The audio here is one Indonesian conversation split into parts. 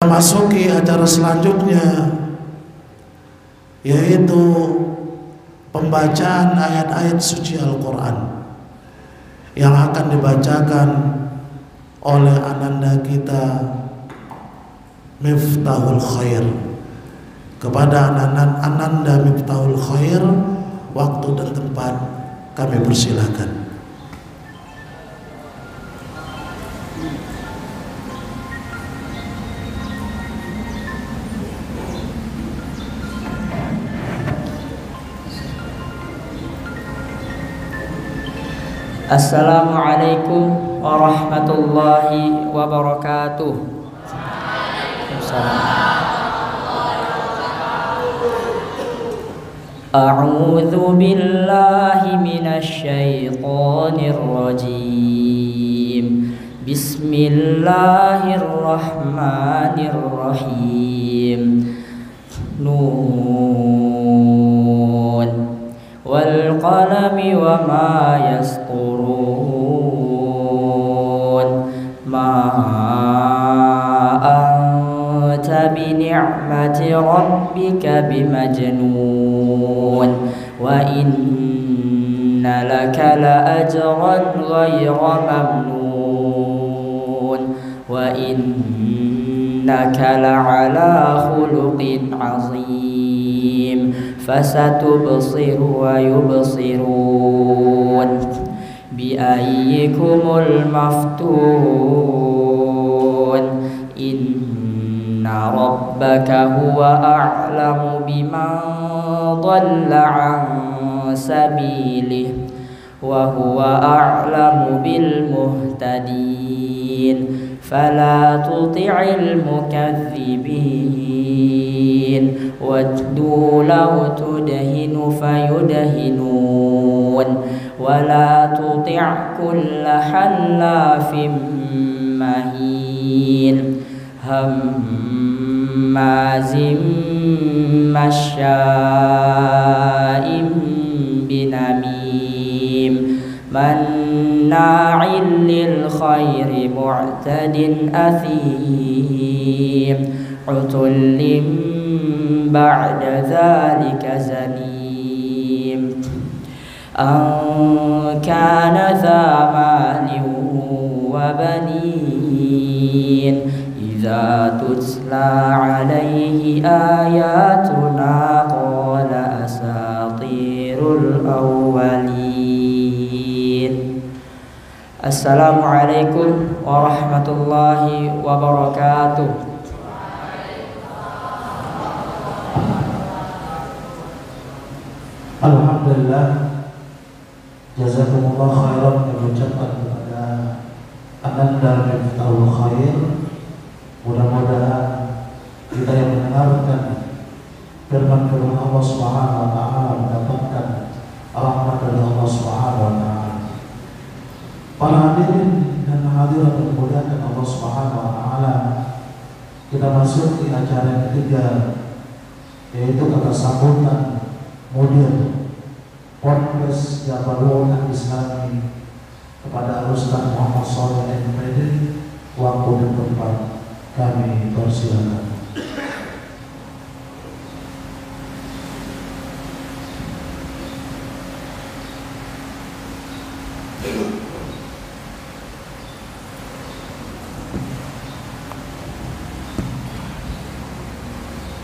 masuki acara selanjutnya, yaitu pembacaan ayat-ayat suci Al-Quran yang akan dibacakan oleh ananda kita Miftahul Khair. Kepada ananda Miftahul Khair, waktu dan tempat kami persilakan. Assalamualaikum warahmatullahi wabarakatuh. A'udzu billahi minasy syaithanir rajim. Bismillahirrahmanirrahim. Nun wal qalami wa ma yasturun. Ma anta bi ni'mati rabbika bimajnun wa inna laka la ajran ghayra mamnun wa innaka la ala khuluqin azim. Fasatubsiru wa yubsirun biayyikumul maftun. Inna rabbaka huwa a'lamu biman dhalla an sabilihi wa huwa a'lamu bil muhtadin. Fala tuti'il mukaththibin waddu law tudhinu fayudhinun wa la tuti' kulla hallafin mahin hammazim masya'im binamim manna'in lil khairi mu'tadin athim utullin ba'da dzalika zanim. An kana dha malin wa banin idza tutla alaihi ayatuna qala asatirul awwalin. Assalamualaikum warahmatullahi wabarakatuh. Alhamdulillah, jazakumullah khairan, kami ucapkan kepada ananda Miftahul Khair. Mudah-mudahan kita yang mendengarkan firman-firman Allah Subhanahu wa taala mendapatkan rahmat dari Allah Subhanahu wa taala. Para hadirin dan hadirat yang dimuliakan Allah Subhanahu wa taala, kita masuk di acara yang ketiga, yaitu kata sambutan mudir Ponpes Jabarul Islami kepada Ustaz Muhammad Shalih MPD. Waktu dan tempat kami persilakan.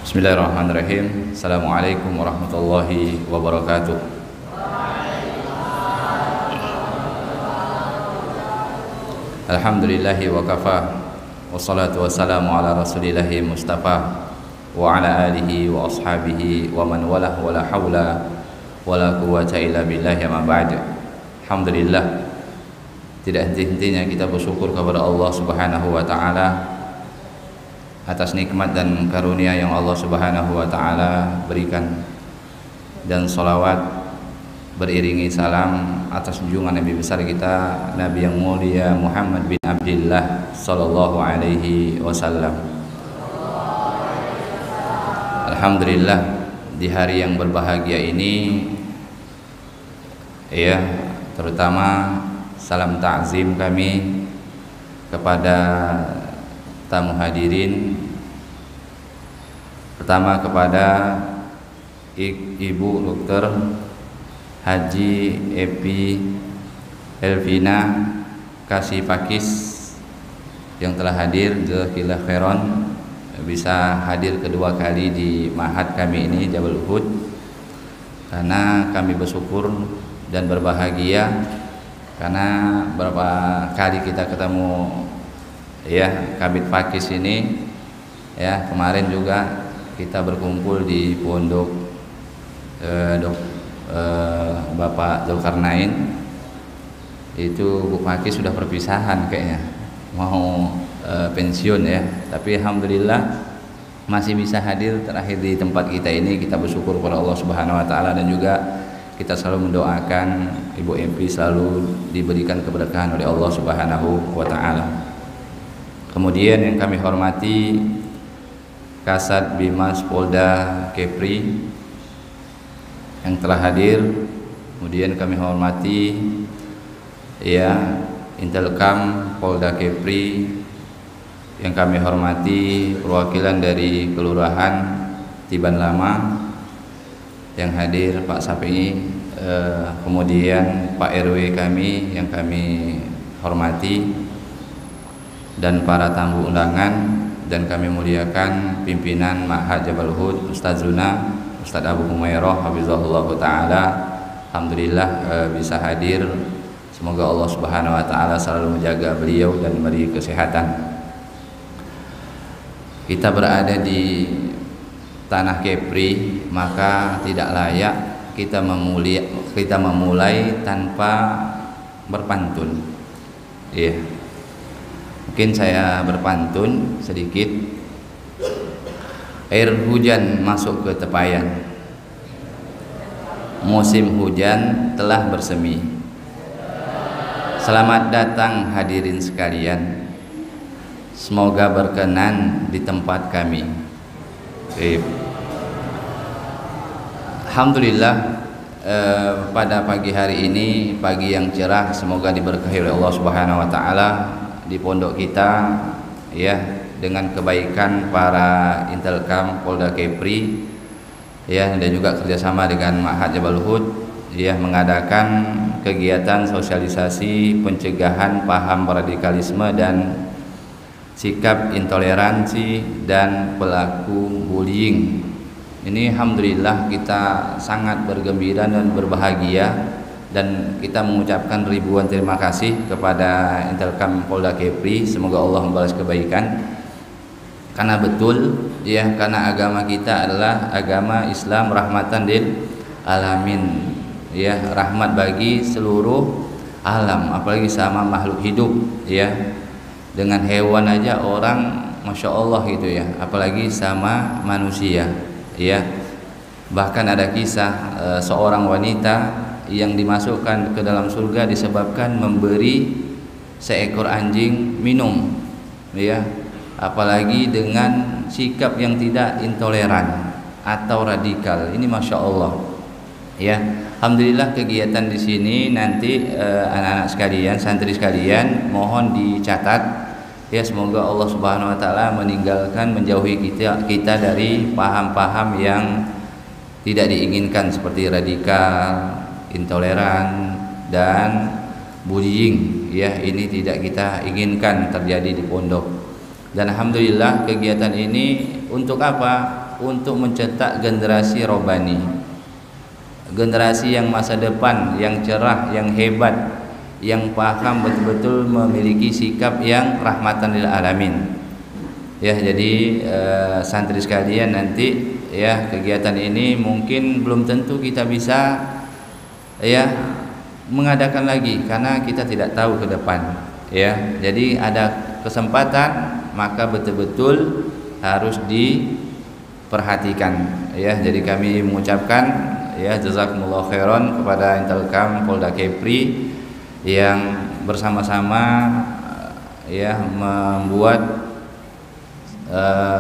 Bismillahirrahmanirrahim. Assalamualaikum warahmatullahi wabarakatuh. Alhamdulillahi wa kafa, wassalatu wassalamu ala rasulillahi mustafa wa ala alihi wa ashabihi wa man walah wa la hawla wa la quwwata illa billahi ma ba'd. Alhamdulillah, tidak henti-hentinya kita bersyukur kepada Allah Subhanahu wa taala atas nikmat dan karunia yang Allah Subhanahu wa taala berikan, dan salawat beriringi salam atas junjungan Nabi besar kita, Nabi yang mulia Muhammad bin Abdullah sallallahu alaihi wasallam. Alhamdulillah, di hari yang berbahagia ini ya, terutama salam takzim kami kepada tamu hadirin Pertama kepada Ibu Dr. Haji Epi Elvina Kasih Pakis yang telah hadir, jazakallahu khairan, bisa hadir kedua kali di ma'had kami ini Jabal Uhud, karena kami bersyukur dan berbahagia karena berapa kali kita ketemu ya Kabid Pakis ini ya. Kemarin juga kita berkumpul di pondok Bapak Zulkarnain. Itu Bu Pakis sudah perpisahan kayaknya, mau pensiun ya, tapi alhamdulillah masih bisa hadir terakhir di tempat kita ini. Kita bersyukur kepada Allah Subhanahu wa taala, dan juga kita selalu mendoakan Ibu MP selalu diberikan keberkahan oleh Allah Subhanahu wa taala. Kemudian yang kami hormati Kasat Bimas Polda Kepri yang telah hadir. Kemudian kami hormati ya Intelkam Polda Kepri yang kami hormati, perwakilan dari Kelurahan Tiban Lama yang hadir, Pak Sapi, kemudian Pak RW kami yang kami hormati, dan para tamu undangan, dan kami muliakan pimpinan Ma'had Jabal Uhud, Ustaz Zuna, Ustaz Abu Humairah hafizahullah taala. Alhamdulillah bisa hadir. Semoga Allah Subhanahu wa taala selalu menjaga beliau dan memberi kesehatan. Kita berada di tanah Kepri, maka tidak layak kita memulai tanpa berpantun. Iya. Mungkin saya berpantun sedikit. Air hujan masuk ke tepayan. Musim hujan telah bersemi. Selamat datang hadirin sekalian. Semoga berkenan di tempat kami. Alhamdulillah, pada pagi hari ini, pagi yang cerah, semoga diberkahi oleh Allah Subhanahu wa taala di pondok kita ya, dengan kebaikan para Intelkam Polda Kepri ya, dan juga kerjasama dengan Ma'had Jabal Uhud ya, mengadakan kegiatan sosialisasi pencegahan paham radikalisme dan sikap intoleransi dan pelaku bullying. Ini alhamdulillah kita sangat bergembira dan berbahagia, dan kita mengucapkan ribuan terima kasih kepada Intelkam Polda Kepri. Semoga Allah membalas kebaikan, karena betul ya, karena agama kita adalah agama Islam rahmatan lil alamin ya, rahmat bagi seluruh alam, apalagi sama makhluk hidup ya. Dengan hewan aja orang Masya Allah gitu ya, apalagi sama manusia ya. Bahkan ada kisah seorang wanita yang dimasukkan ke dalam surga disebabkan memberi seekor anjing minum ya, apalagi dengan sikap yang tidak intoleran atau radikal. Ini Masya Allah ya. Alhamdulillah kegiatan di sini nanti anak-anak sekalian, santri sekalian, mohon dicatat ya. Semoga Allah Subhanahu wa taala menjauhi kita dari paham-paham yang tidak diinginkan seperti radikal, intoleran, dan bullying ya. Ini tidak kita inginkan terjadi di pondok. Dan alhamdulillah kegiatan ini untuk apa? Untuk mencetak generasi robani, generasi yang masa depan, yang cerah, yang hebat, yang paham betul-betul, memiliki sikap yang rahmatan lil alamin ya. Jadi santri sekalian, nanti ya kegiatan ini mungkin belum tentu kita bisa ya mengadakan lagi, karena kita tidak tahu ke depan ya. Jadi ada kesempatan, maka betul-betul harus diperhatikan ya. Jadi kami mengucapkan ya jazakumullah khairan kepada Intelkam Polda Kepri yang bersama-sama ya membuat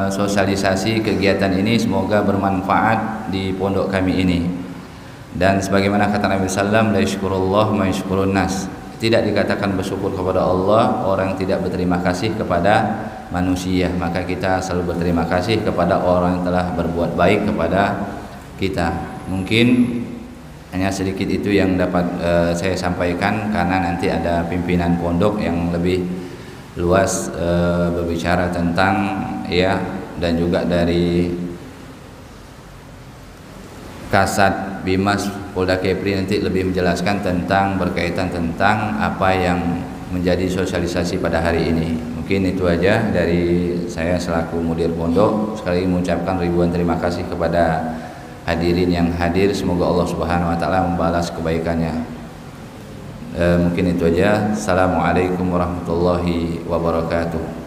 sosialisasi kegiatan ini. Semoga bermanfaat di pondok kami ini. Dan sebagaimana kata Nabi sallallahu alaihi wasallam, la yashkurullah ma yashkurun nas. Tidak dikatakan bersyukur kepada Allah orang yang tidak berterima kasih kepada manusia, maka kita selalu berterima kasih kepada orang yang telah berbuat baik kepada kita. Mungkin hanya sedikit itu yang dapat saya sampaikan, karena nanti ada pimpinan pondok yang lebih luas berbicara tentang ya, dan juga dari Kasat Bimas Polda Kepri nanti lebih menjelaskan tentang berkaitan tentang apa yang menjadi sosialisasi pada hari ini. Mungkin itu aja dari saya selaku mudir pondok. Sekali lagi mengucapkan ribuan terima kasih kepada hadirin yang hadir. Semoga Allah Subhanahu wa taala membalas kebaikannya. Mungkin itu aja. Assalamualaikum warahmatullahi wabarakatuh.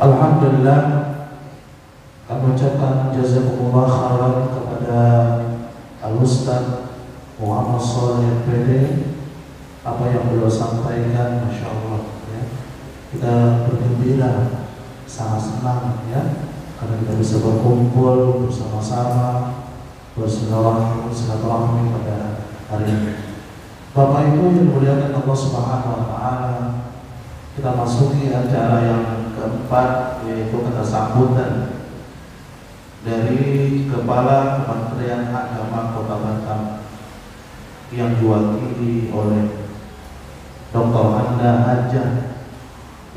Alhamdulillah, kami ucapkan jazakumullah khairan kepada Al-Ustaz Muhammad Shalih PD. Apa yang beliau sampaikan, Masya Allah ya. Kita bergembira, sangat senang ya, karena kita bisa berkumpul bersama-sama, bersilaturahmi pada hari ini. Bapak Ibu yang dimuliakan Allah Subhanahu wa taala, kita masuki acara yang keempat, yaitu kata sambutan dari Kepala Kementerian Agama Kota Batam yang diwakili oleh Dr. Anda Hajah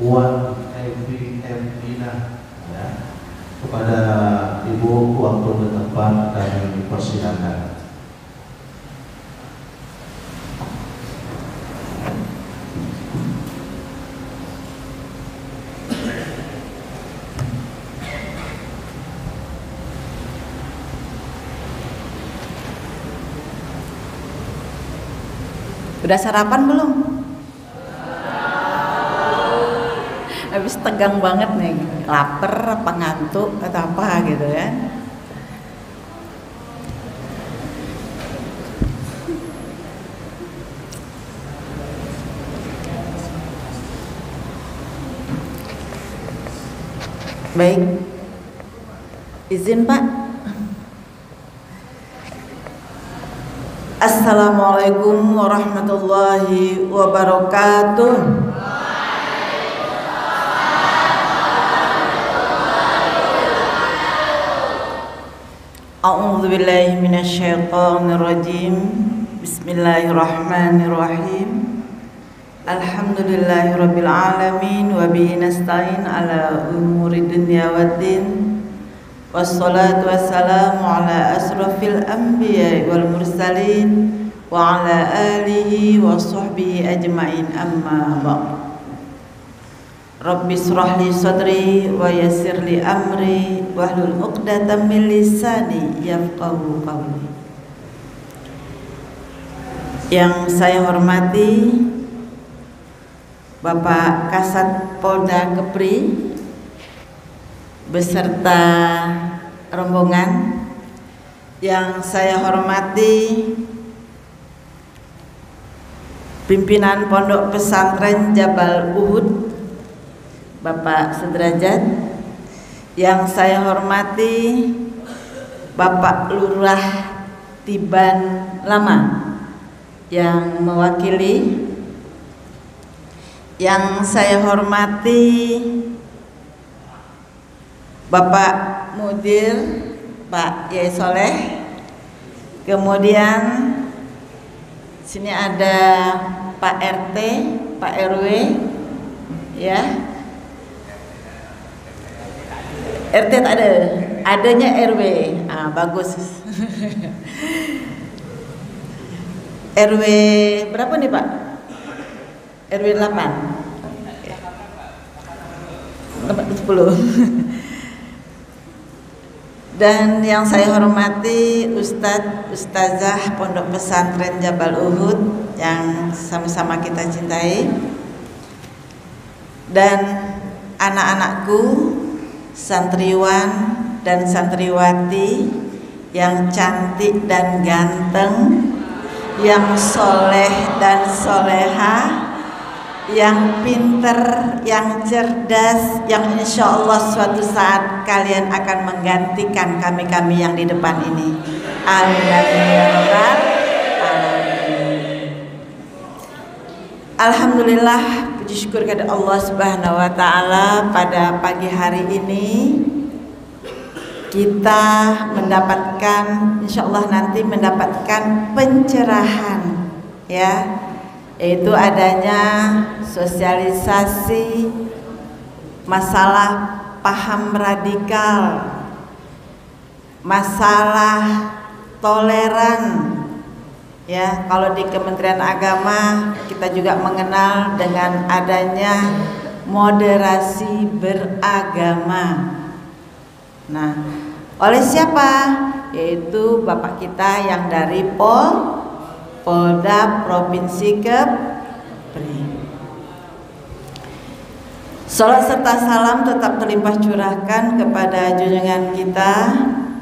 Wan Evi Empina ya. Kepada Ibu waktu dan tempat kami persilakan. Udah sarapan belum? Habis tegang banget nih, lapar apa ngantuk atau apa gitu ya. Baik, izin Pak. Assalamualaikum warahmatullahi wabarakatuh. A'udzu billahi minasyaitonir rajim. Bismillahirrahmanirrahim. Alhamdulillahirabbil alamin wa bihi nasta'in ala umuri dunya waddin. Wassalatu wassalamu ala asrafil anbiya wal mursalin wa ala alihi wa sahbihi ajma'in, amma ba'd. Rabbi shrah li sadri wa yassir li amri wahlul 'uqdatam min lisani yafqahu qawli. Yang saya hormati Bapak Kasat Polda Kepri beserta rombongan, yang saya hormati pimpinan Pondok Pesantren Jabal Uhud Bapak Sederajat, yang saya hormati Bapak Lurah Tiban Lama yang mewakili, yang saya hormati Bapak Mudir Pak Yai Soleh, kemudian sini ada Pak RT, Pak RW ya. RT tak ada, adanya RW. Bagus. RW berapa nih Pak? RW 8 10. Dan yang saya hormati Ustazah Pondok Pesantren Jabal Uhud yang sama-sama kita cintai, dan anak-anakku, santriwan dan santriwati yang cantik dan ganteng, yang soleh dan soleha, yang pinter, yang cerdas, yang insya Allah suatu saat kalian akan menggantikan kami-kami yang di depan ini. Amin ya rabbal alamin. Alhamdulillah, puji syukur kepada Allah Subhanahu wa taala, pada pagi hari ini kita mendapatkan, insya Allah nanti mendapatkan pencerahan, ya, yaitu adanya sosialisasi masalah paham radikal, masalah toleran, ya. Kalau di Kementerian Agama kita juga mengenal dengan adanya moderasi beragama. Nah, oleh siapa? Yaitu Bapak kita yang dari Polda Provinsi Kepri. Salat serta salam tetap terlimpah curahkan kepada junjungan kita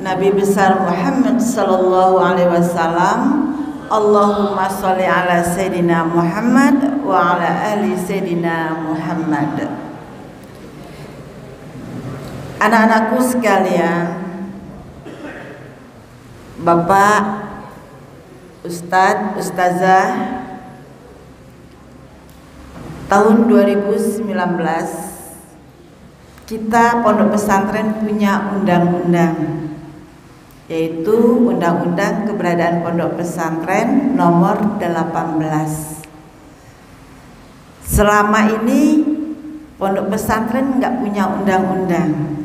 Nabi besar Muhammad sallallahu alaihi wasallam. Allahumma sholli ala Sayyidina Muhammad wa ala ali Sayyidina Muhammad. Anak-anakku sekalian, Bapak, Ustadz, Ustazah, tahun 2019 kita Pondok Pesantren punya undang-undang, yaitu Undang-Undang Keberadaan Pondok Pesantren nomor 18. Selama ini Pondok Pesantren nggak punya undang-undang,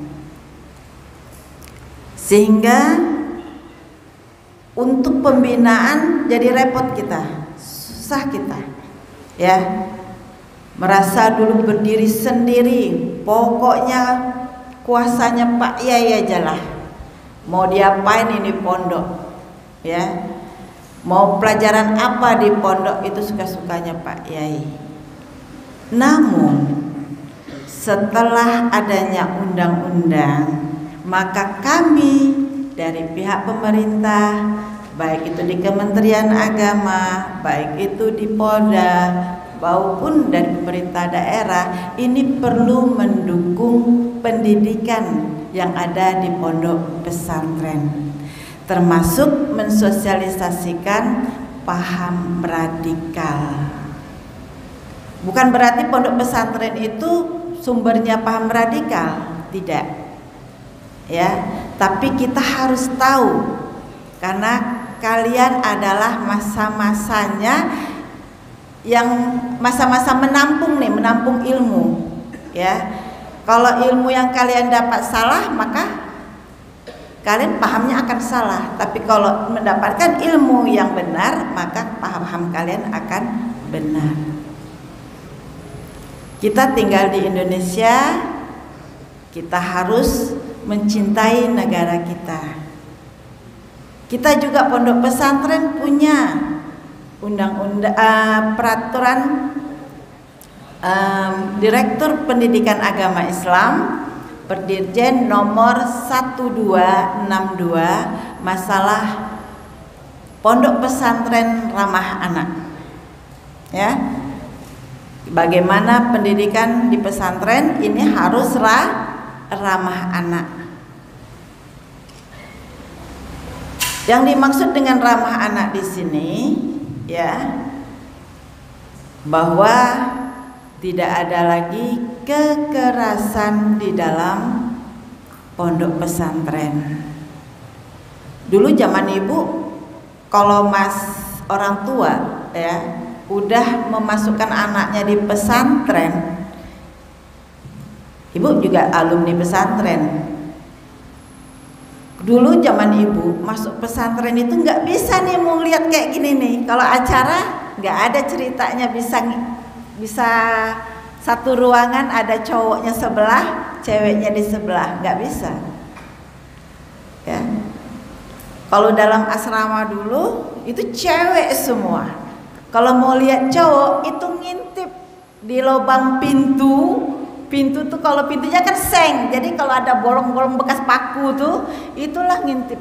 sehingga untuk pembinaan jadi repot kita, susah kita, ya. Merasa dulu berdiri sendiri, pokoknya kuasanya Pak Yai aja lah. Mau diapain ini pondok, ya. Mau pelajaran apa di pondok itu suka-sukanya Pak Yai. Namun setelah adanya undang-undang, maka kami dari pihak pemerintah, baik itu di Kementerian Agama, baik itu di Polda, maupun dari pemerintah daerah, ini perlu mendukung pendidikan yang ada di pondok pesantren, termasuk mensosialisasikan paham radikal. Bukan berarti pondok pesantren itu sumbernya paham radikal, tidak, ya. Tapi kita harus tahu, karena kalian adalah masa-masanya yang masa-masa menampung ilmu, ya. Kalau ilmu yang kalian dapat salah, maka kalian pahamnya akan salah. Tapi kalau mendapatkan ilmu yang benar, maka paham kalian akan benar. Kita tinggal di Indonesia, kita harus mencintai negara kita. Kita juga pondok pesantren punya undang-undang peraturan Direktur Pendidikan Agama Islam Perdirjen nomor 1262 masalah pondok pesantren ramah anak, ya. Bagaimana pendidikan di pesantren ini harus ramah anak. Yang dimaksud dengan ramah anak di sini, ya, bahwa tidak ada lagi kekerasan di dalam pondok pesantren. Dulu zaman ibu, kalau orang tua, ya, udah memasukkan anaknya di pesantren, ibu juga alumni pesantren. Dulu zaman ibu masuk pesantren itu nggak bisa nih mau lihat kayak gini nih. Kalau acara nggak ada ceritanya bisa satu ruangan ada cowoknya sebelah, ceweknya di sebelah, nggak bisa. Ya. Kalau dalam asrama dulu itu cewek semua. Kalau mau lihat cowok itu ngintip di lubang pintu. Pintu tuh kalau pintunya kan seng, jadi kalau ada bolong-bolong bekas paku tuh, itulah ngintip.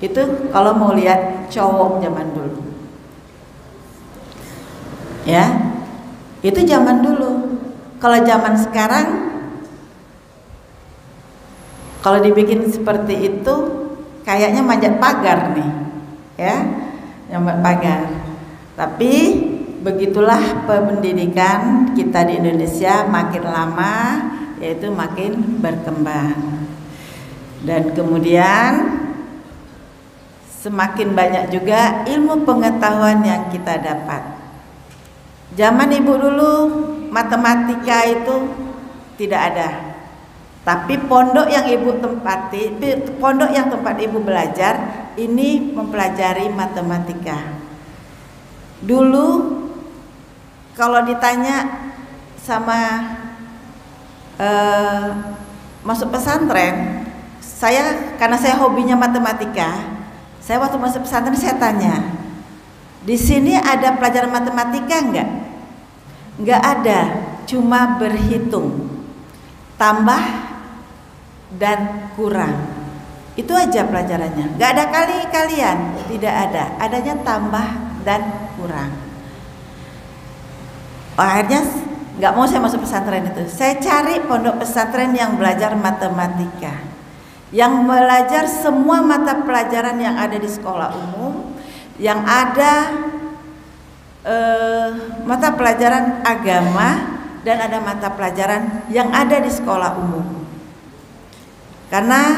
Itu kalau mau lihat cowok zaman dulu. Ya. Itu zaman dulu. Kalau zaman sekarang, kalau dibikin seperti itu, kayaknya manjat pagar nih, ya, manjat pagar. Tapi begitulah pendidikan kita di Indonesia, makin lama yaitu makin berkembang. Dan kemudian semakin banyak juga ilmu pengetahuan yang kita dapat. Zaman ibu dulu matematika itu tidak ada. Tapi pondok yang tempat ibu belajar ini mempelajari matematika. Dulu kalau ditanya sama masuk pesantren, karena saya hobinya matematika, saya waktu masuk pesantren saya tanya, di sini ada pelajaran matematika enggak? Enggak ada, cuma berhitung, tambah dan kurang. Itu aja pelajarannya. Enggak ada kali-kalian, tidak ada. Adanya tambah dan kurang. Akhirnya enggak mau saya masuk pesantren itu. Saya cari pondok pesantren yang belajar matematika, yang belajar semua mata pelajaran yang ada di sekolah umum, yang ada mata pelajaran agama, dan ada mata pelajaran yang ada di sekolah umum. Karena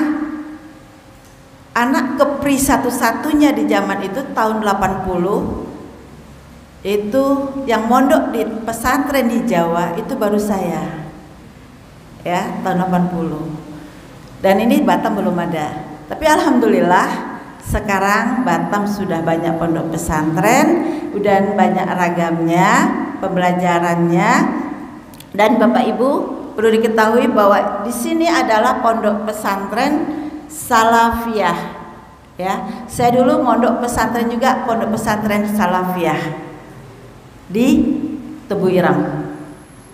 anak kepri satu-satunya di zaman itu tahun 80 itu yang mondok di pesantren di Jawa itu baru saya, ya, tahun 80. Dan ini Batam belum ada. Tapi alhamdulillah sekarang Batam sudah banyak pondok pesantren dan banyak ragamnya pembelajarannya. Dan Bapak Ibu perlu diketahui bahwa di sini adalah pondok pesantren Salafiyah, ya. Saya dulu mondok pesantren juga, pondok pesantren Salafiyah di Tebu Ireng,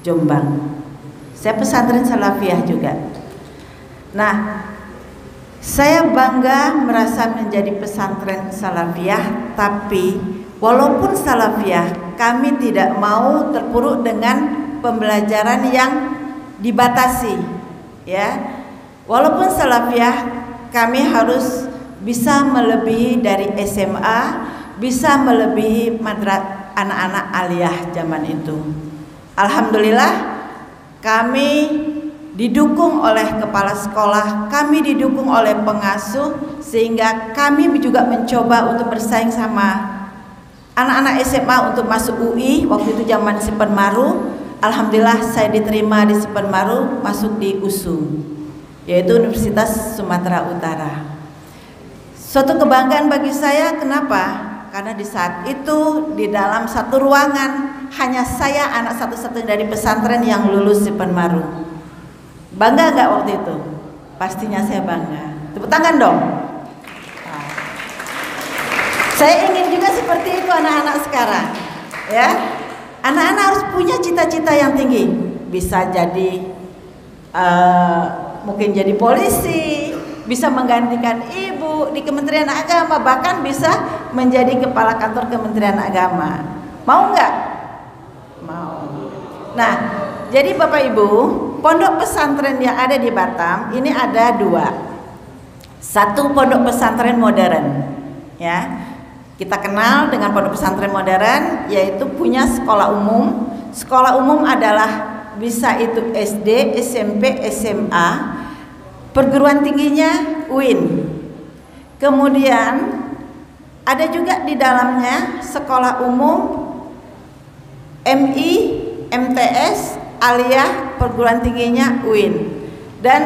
Jombang. Saya pesantren Salafiyah juga. Nah, saya bangga merasa menjadi pesantren Salafiyah, tapi walaupun Salafiyah, kami tidak mau terpuruk dengan pembelajaran yang dibatasi, ya. Walaupun Salafiyah, kami harus bisa melebihi dari SMA, bisa melebihi anak-anak aliyah zaman itu. Alhamdulillah, kami didukung oleh kepala sekolah, kami didukung oleh pengasuh, sehingga kami juga mencoba untuk bersaing sama anak-anak SMA untuk masuk UI. Waktu itu zaman Sipenmaru, alhamdulillah saya diterima di Sipenmaru, masuk di USU, yaitu Universitas Sumatera Utara. Suatu kebanggaan bagi saya, kenapa? Karena di saat itu di dalam satu ruangan hanya saya anak satu-satunya dari pesantren yang lulus Sipenmaru. Bangga nggak waktu itu? Pastinya saya bangga. Tepuk tangan dong. Nah, saya ingin juga seperti itu anak-anak sekarang, ya. Anak-anak harus punya cita-cita yang tinggi. Bisa jadi mungkin jadi polisi, bisa menggantikan ibu di Kementerian Agama, bahkan bisa menjadi kepala kantor Kementerian Agama. Mau nggak? Mau. Nah, jadi Bapak Ibu, pondok pesantren yang ada di Batam ini ada dua. Satu pondok pesantren modern, ya. Kita kenal dengan pondok pesantren modern, yaitu punya sekolah umum. Sekolah umum adalah bisa itu SD, SMP, SMA. Perguruan tingginya UIN. Kemudian ada juga di dalamnya sekolah umum MI, MTS, aliyah, perguruan tingginya UIN. Dan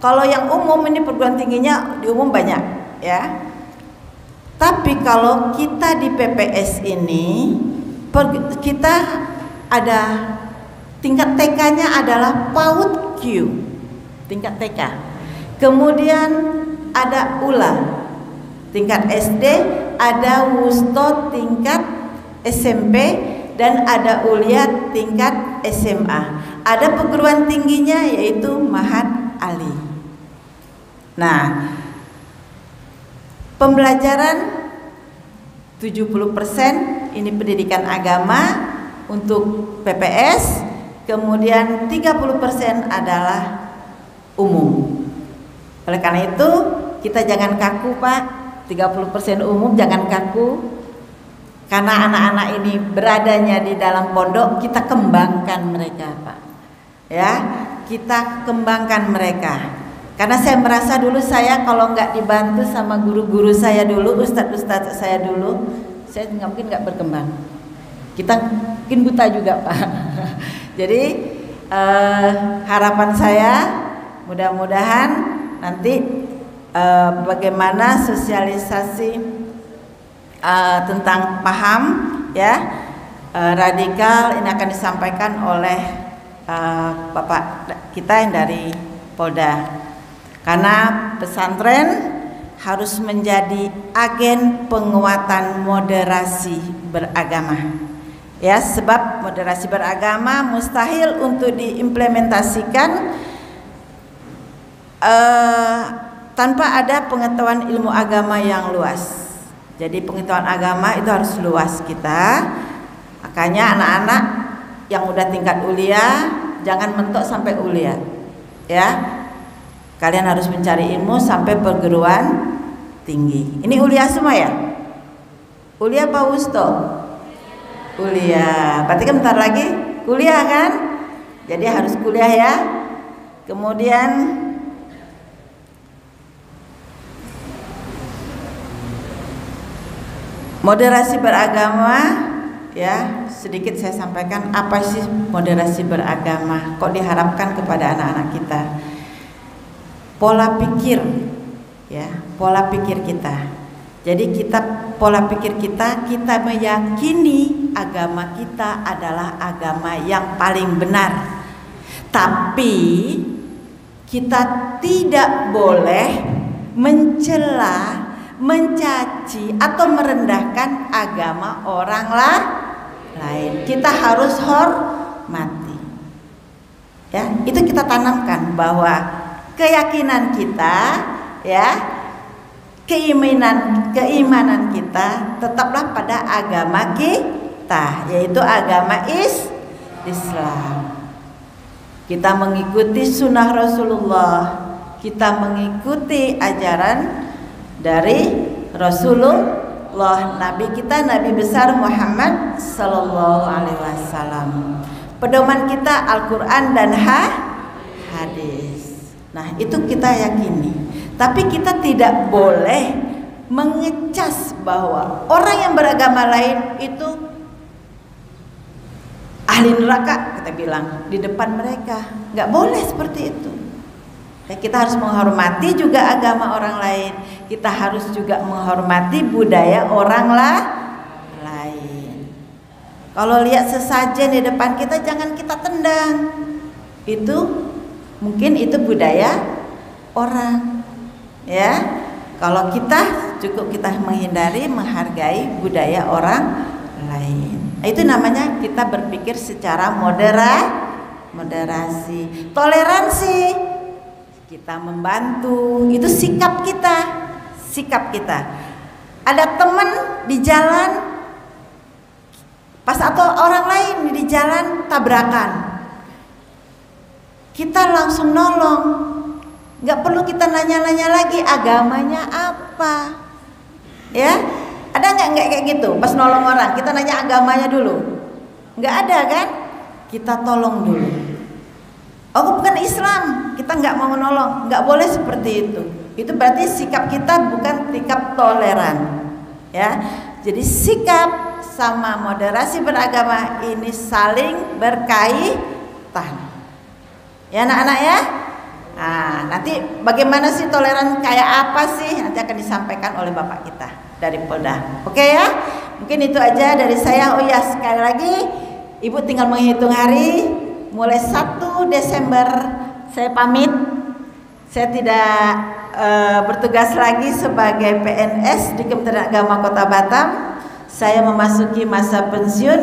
kalau yang umum ini perguruan tingginya di umum banyak, ya. Tapi kalau kita di PPS ini kita ada tingkat TK-nya adalah PAUD Q, tingkat TK. Kemudian ada ULA tingkat SD, ada WUSTO tingkat SMP, dan ada Ulia tingkat SMA. Ada perguruan tingginya yaitu Mahat Ali. Nah, pembelajaran 70% ini pendidikan agama, untuk PPS, kemudian 30% adalah umum. Oleh karena itu kita jangan kaku Pak, 30% umum jangan kaku. Karena anak-anak ini beradanya di dalam pondok, kita kembangkan mereka Pak. Ya, kita kembangkan mereka. Karena saya merasa dulu saya kalau nggak dibantu sama guru-guru saya dulu, ustadz-ustadz saya dulu, saya mungkin nggak berkembang. Kita mungkin buta juga Pak. Jadi harapan saya mudah-mudahan nanti bagaimana sosialisasi tentang paham ya radikal ini akan disampaikan oleh Bapak kita yang dari Polda. Karena pesantren harus menjadi agen penguatan moderasi beragama. Ya, sebab moderasi beragama mustahil untuk diimplementasikan tanpa ada pengetahuan ilmu agama yang luas. Jadi pengetahuan agama itu harus luas kita. Makanya anak-anak yang udah tingkat ulia jangan mentok sampai ulia. Ya. Kalian harus mencari ilmu sampai perguruan tinggi. Ini ulia semua ya? Ulia Pak Wusto? Kuliah. Berarti kan bentar lagi kuliah kan? Jadi harus kuliah ya. Kemudian moderasi beragama ya, sedikit saya sampaikan apa sih moderasi beragama? Kok diharapkan kepada anak-anak kita? Pola pikir ya, pola pikir kita. Jadi pola pikir kita meyakini agama kita adalah agama yang paling benar. Tapi kita tidak boleh mencela, mencaci atau merendahkan agama orang lain. Kita harus hormati. Ya, itu kita tanamkan bahwa keyakinan kita ya, keimanan kita tetaplah pada agama kita, yaitu agama Islam. Kita mengikuti sunnah Rasulullah, kita mengikuti ajaran dari Rasulullah, Nabi kita, Nabi besar Muhammad Sallallahu Alaihi Wasallam. Pedoman kita Al-Quran dan hadis. Nah itu kita yakini. Tapi kita tidak boleh mengecas bahwa orang yang beragama lain itu ahli neraka, kita bilang di depan mereka. Nggak boleh seperti itu ya, kita harus menghormati juga agama orang lain. Kita harus juga menghormati budaya orang lain. Kalau lihat sesajen di depan kita, jangan kita tendang. Itu mungkin itu budaya orang ya. Kalau kita cukup kita menghindari, menghargai budaya orang lain. Itu namanya kita berpikir secara moderasi. Toleransi, kita membantu, itu sikap kita. Ada teman di jalan pas atau orang lain di jalan tabrakan, kita langsung nolong. Nggak perlu kita nanya-nanya lagi agamanya apa. Ya, ada nggak kayak gitu? Pas nolong orang kita nanya agamanya dulu. Nggak ada kan? Kita tolong dulu. Oh bukan Islam, kita nggak mau menolong. Nggak boleh seperti itu. Itu berarti sikap kita bukan sikap toleran. Ya, jadi sikap sama moderasi beragama ini saling berkaitan. Ya anak-anak ya. Nah, nanti bagaimana sih toleran kayak apa sih? Nanti akan disampaikan oleh Bapak kita dari Polda. Oke ya? Mungkin itu aja dari saya. Oh ya, sekali lagi Ibu tinggal menghitung hari. Mulai 1 Desember saya pamit. Saya tidak bertugas lagi sebagai PNS di Kementerian Agama Kota Batam. Saya memasuki masa pensiun.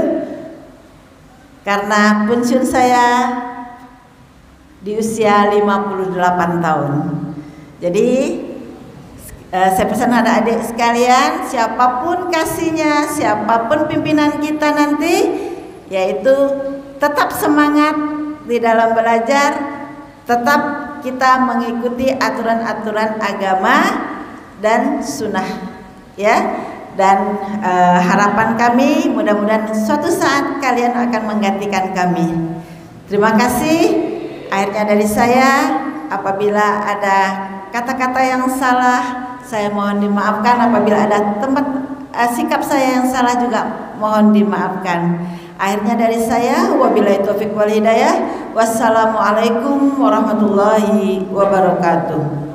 Karena pensiun saya di usia 58 tahun. Jadi saya pesan adik-adik sekalian, siapapun kasihnya, siapapun pimpinan kita nanti, yaitu tetap semangat di dalam belajar, tetap kita mengikuti aturan-aturan agama dan sunnah, ya. Dan harapan kami mudah-mudahan suatu saat kalian akan menggantikan kami. Terima kasih. Akhirnya dari saya, apabila ada kata-kata yang salah, saya mohon dimaafkan. Apabila ada sikap saya yang salah juga mohon dimaafkan. Akhirnya dari saya, wabillahi taufiq wal hidayah. Wassalamualaikum warahmatullahi wabarakatuh.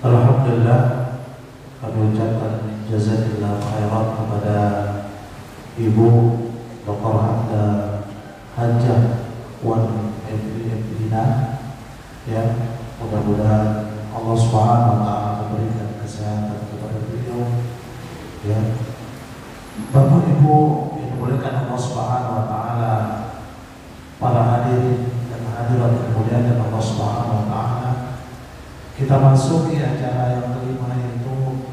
Alhamdulillah, kami ucapkan jazakallahu khairan kepada Ibu Dr. Hamda Hajjah Wan Evelina, ya, mudah-mudahan Allah Subhanahu wa taala memberikan kesehatan kepada beliau, ya. Bapak Ibu yang dimuliakan Allah Subhanahu wa taala, para hadirin dan hadirat yang dimuliakan Allah Subhanahu wa taala, kita masuki acara yang kelima, yaitu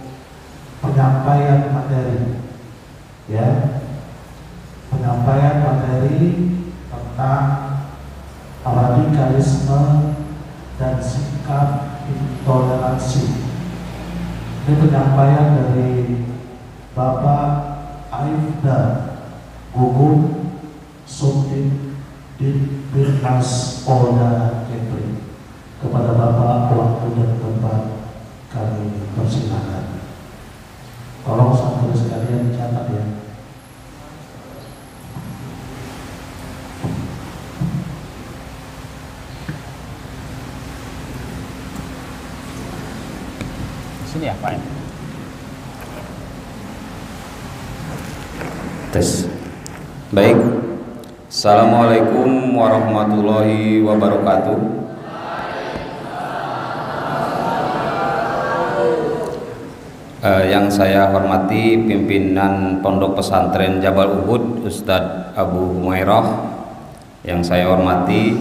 penyampaian materi, ya, penyampaian materi tentang radikalisme dan sikap intoleransi. Ini penyampaian dari Bapak Aifda Gugun, Subdit Dirnas Polda Kepri. Kepada Bapak, waktu dan tempat kami persilakan. Tolong saudara sekalian dicatat, ya. Sini ya Pak. Tes. Baik. Assalamualaikum warahmatullahi wabarakatuh. Yang saya hormati pimpinan Pondok Pesantren Jabal Uhud, Ustadz Abu Humairah. Yang saya hormati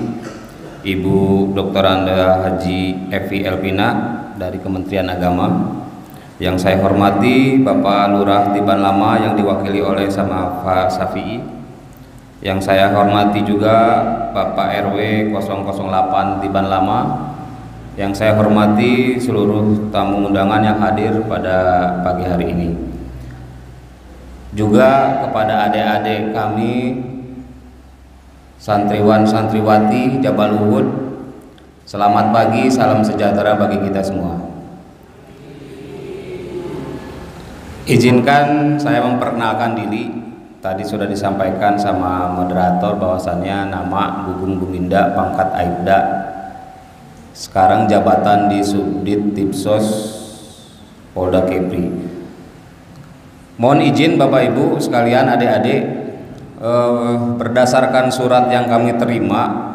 Ibu Dr. Anda Haji Evi Elpina dari Kementerian Agama. Yang saya hormati Bapak Lurah Tiban Lama yang diwakili oleh sama Pak Safi'i. Yang saya hormati juga Bapak RW 008 Tiban Lama. Yang saya hormati seluruh tamu undangan yang hadir pada pagi hari ini. Juga kepada adik-adik kami, santriwan santriwati Jabal Uhud, selamat pagi, salam sejahtera bagi kita semua. Izinkan saya memperkenalkan diri. Tadi sudah disampaikan sama moderator bahwasannya nama Gugung Guminda, pangkat Aibda. Sekarang jabatan di Subdit Tipsos Polda Kepri. Mohon izin Bapak Ibu sekalian, adik-adik, berdasarkan surat yang kami terima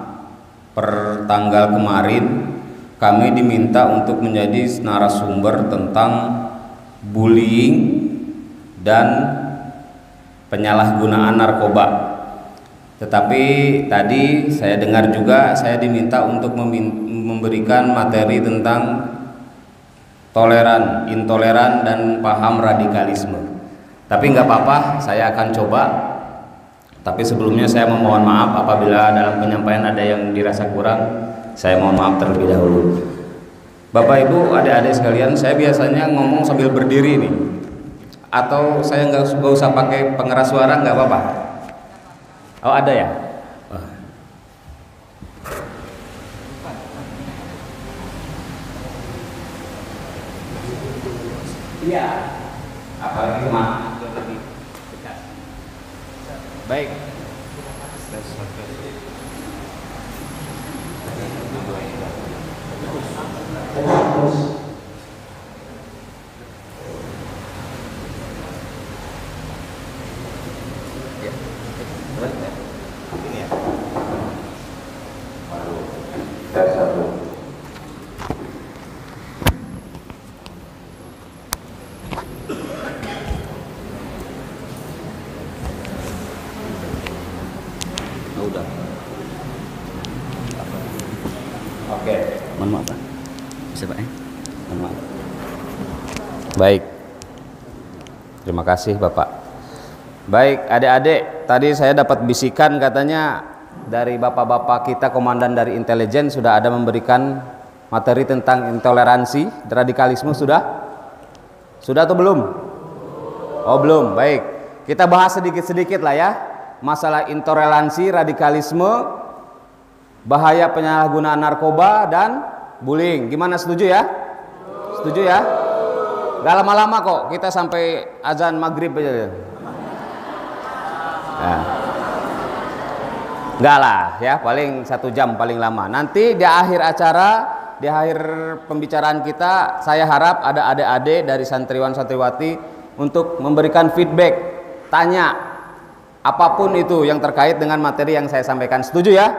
per tanggal kemarin, kami diminta untuk menjadi narasumber tentang bullying dan penyalahgunaan narkoba. Tetapi tadi saya dengar juga saya diminta untuk memberikan materi tentang toleran, intoleran, dan paham radikalisme. Tapi nggak apa-apa, saya akan coba. Tapi sebelumnya saya memohon maaf apabila dalam penyampaian ada yang dirasa kurang. Saya mohon maaf terlebih dahulu. Bapak Ibu, adik-adik sekalian, saya biasanya ngomong sambil berdiri nih. Atau saya nggak usah pakai pengeras suara, nggak apa-apa. Oh ada ya? Iya. Apalagi mah lebih dekat. Baik. Mohon maaf Pak. Bisa Pak ya? Mohon maaf. Baik. Terima kasih Bapak. Baik adik-adik, tadi saya dapat bisikan katanya dari bapak-bapak kita komandan dari intelijen sudah ada memberikan materi tentang intoleransi, radikalisme sudah? Sudah atau belum? Oh belum, baik. Kita bahas sedikit-sedikit lah ya. Masalah intoleransi, radikalisme, bahaya penyalahgunaan narkoba dan bullying. Gimana, setuju ya? Setuju ya? Gak lama-lama kok, kita sampai azan maghrib aja. Nah. Enggak lah ya, paling 1 jam paling lama. Nanti di akhir acara, di akhir pembicaraan kita, saya harap ada adik-adik dari santriwan santriwati untuk memberikan feedback, tanya apapun itu yang terkait dengan materi yang saya sampaikan. Setuju ya?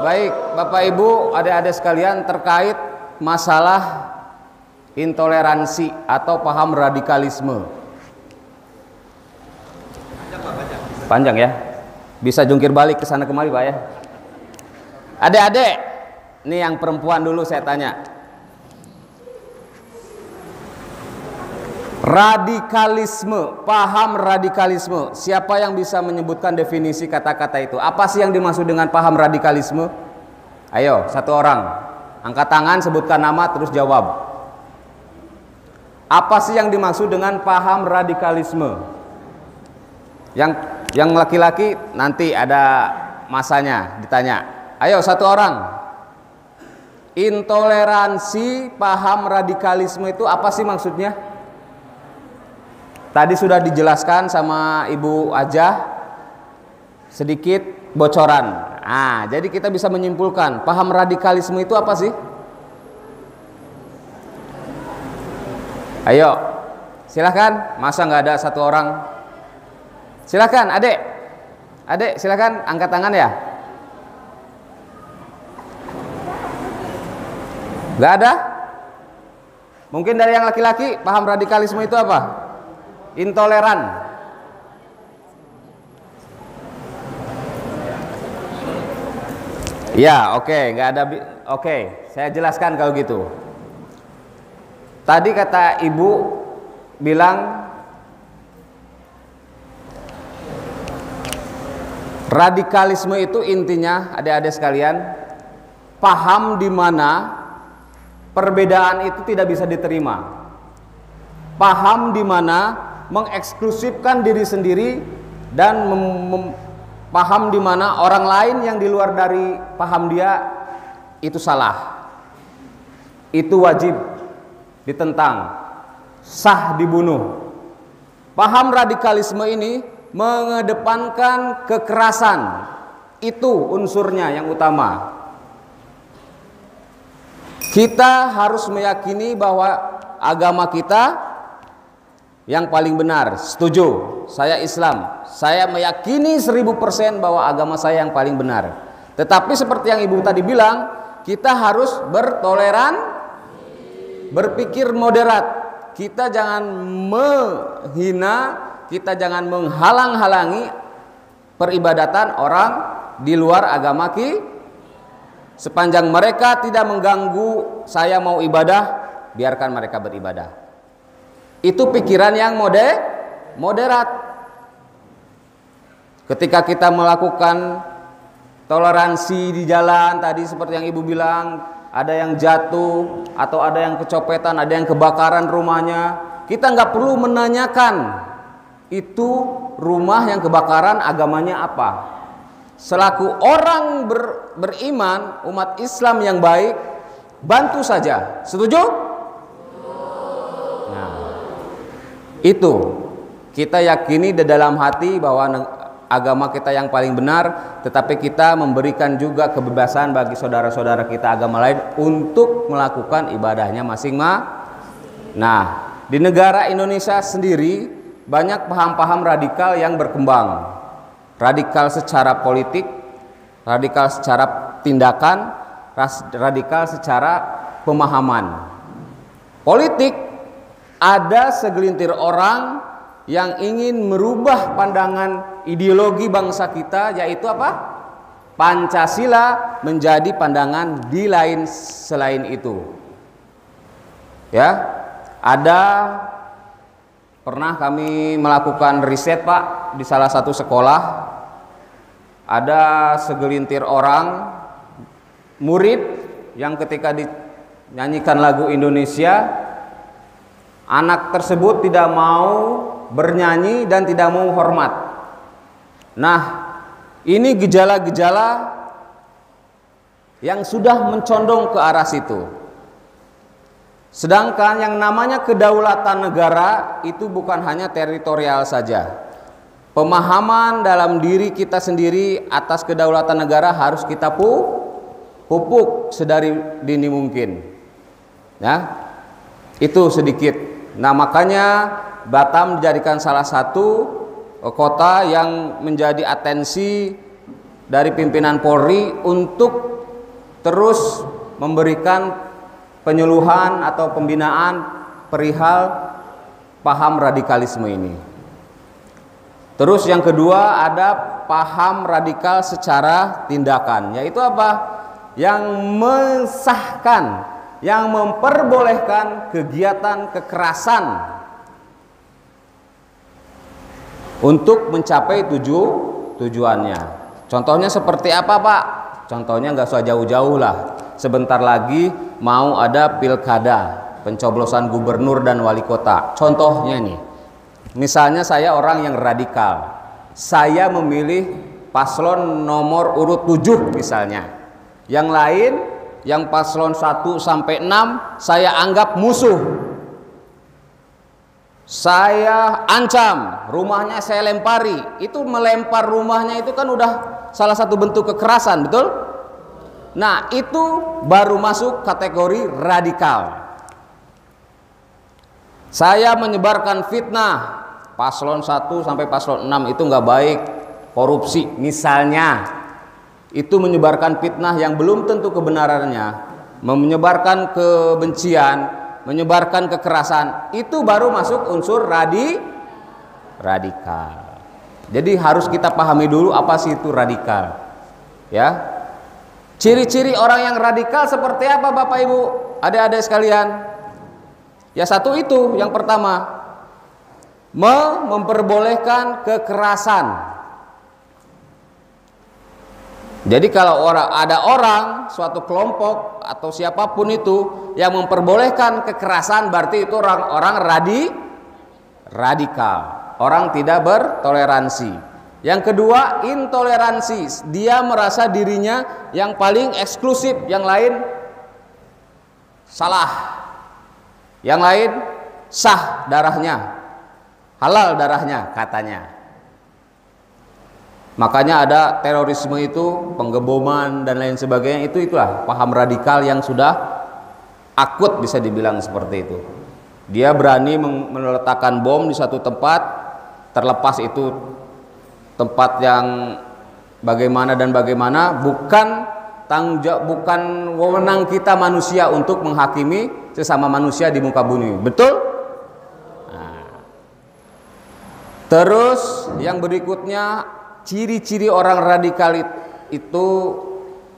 Baik, Bapak Ibu, adik-adik sekalian, terkait masalah intoleransi atau paham radikalisme. Panjang ya? Bisa jungkir balik ke sana kemari Pak ya. Adik-adik, ini yang perempuan dulu saya tanya. Radikalisme, paham radikalisme. Siapa yang bisa menyebutkan definisi kata-kata itu? Apa sih yang dimaksud dengan paham radikalisme? Ayo, 1 orang. Angkat tangan, sebutkan nama, terus jawab. Apa sih yang dimaksud dengan paham radikalisme? Yang laki-laki nanti ada masanya ditanya. Ayo 1 orang. Intoleransi, paham radikalisme itu apa sih maksudnya? Tadi sudah dijelaskan sama Ibu Ajah sedikit bocoran. Nah, jadi kita bisa menyimpulkan paham radikalisme itu apa sih? Ayo, silahkan. Masa nggak ada 1 orang? Silahkan, adik. Adik, silahkan angkat tangan ya. Nggak ada? Mungkin dari yang laki-laki, paham radikalisme itu apa? Intoleran. Ya, oke, nggak ada. Oke, saya jelaskan kalau gitu. Tadi kata Ibu bilang radikalisme itu intinya, adik-adik sekalian, paham di mana perbedaan itu tidak bisa diterima. Paham di mana mengeksklusifkan diri sendiri dan paham di mana orang lain yang di luar dari paham dia itu salah. Itu wajib ditentang, sah dibunuh. Paham radikalisme ini mengedepankan kekerasan. Itu unsurnya yang utama. Kita harus meyakini bahwa agama kita yang paling benar. Setuju, saya Islam, saya meyakini 1000% bahwa agama saya yang paling benar. Tetapi seperti yang Ibu tadi bilang, kita harus bertoleran, berpikir moderat. Kita jangan menghina, kita jangan menghalang-halangi peribadatan orang di luar agama kita. Sepanjang mereka tidak mengganggu saya mau ibadah, biarkan mereka beribadah. Itu pikiran yang moderat. Ketika kita melakukan toleransi di jalan, tadi seperti yang Ibu bilang, ada yang jatuh atau ada yang kecopetan, ada yang kebakaran rumahnya, kita nggak perlu menanyakan itu rumah yang kebakaran agamanya apa. Selaku orang beriman, umat Islam yang baik, bantu saja. Setuju? Nah, itu kita yakini di dalam hati bahwa agama kita yang paling benar, tetapi kita memberikan juga kebebasan bagi saudara-saudara kita agama lain untuk melakukan ibadahnya masing-masing. Nah, di negara Indonesia sendiri banyak paham-paham radikal yang berkembang. Radikal secara politik, radikal secara tindakan, radikal secara pemahaman. Politik, ada segelintir orang yang ingin merubah pandangan ideologi bangsa kita, yaitu apa? Pancasila menjadi pandangan di lain selain itu. Ya, ada pernah kami melakukan riset Pak di salah satu sekolah. Ada segelintir orang murid yang ketika dinyanyikan lagu Indonesia, anak tersebut tidak mau bernyanyi dan tidak mau hormat. Nah, ini gejala-gejala yang sudah mencondong ke arah situ. Sedangkan yang namanya kedaulatan negara itu bukan hanya teritorial saja. Pemahaman dalam diri kita sendiri atas kedaulatan negara harus kita pupuk sedari dini mungkin. Ya, itu sedikit. Nah, makanya Batam dijadikan salah satu kota yang menjadi atensi dari pimpinan Polri untuk terus memberikan penyuluhan atau pembinaan perihal paham radikalisme ini. Terus yang kedua ada paham radikal secara tindakan, yaitu apa? Yang mensahkan, yang memperbolehkan kegiatan kekerasan untuk mencapai tujuannya. Contohnya seperti apa Pak? Contohnya nggak usah jauh-jauh lah. Sebentar lagi mau ada pilkada, pencoblosan gubernur dan wali kota. Contohnya nih, misalnya saya orang yang radikal, saya memilih paslon nomor urut 7 misalnya. Yang lain, yang paslon 1 sampai 6 saya anggap musuh. Saya ancam, rumahnya saya lempari. Itu melempar rumahnya itu kan udah salah satu bentuk kekerasan, betul? Nah, itu baru masuk kategori radikal. Saya menyebarkan fitnah, paslon 1 sampai paslon 6 itu nggak baik, korupsi misalnya. Itu menyebarkan fitnah yang belum tentu kebenarannya, menyebarkan kebencian, menyebarkan kekerasan, itu baru masuk unsur radikal. Jadi harus kita pahami dulu apa sih itu radikal. Ya. Ciri-ciri orang yang radikal seperti apa Bapak Ibu, adik-adik sekalian? Ya satu itu, yang pertama, memperbolehkan kekerasan. Jadi kalau ada orang, suatu kelompok atau siapapun itu yang memperbolehkan kekerasan, berarti itu orang radikal, orang tidak bertoleransi. Yang kedua, intoleransi. Dia merasa dirinya yang paling eksklusif, yang lain salah, yang lain sah darahnya, halal darahnya katanya. Makanya ada terorisme itu, penggeboman dan lain sebagainya, itulah paham radikal yang sudah akut, bisa dibilang seperti itu. Dia berani meletakkan bom di satu tempat, terlepas itu tempat yang bagaimana dan bagaimana, bukan tanggung jawab, bukan wewenang kita manusia untuk menghakimi sesama manusia di muka bumi, betul? Nah. Terus yang berikutnya, ciri-ciri orang radikal itu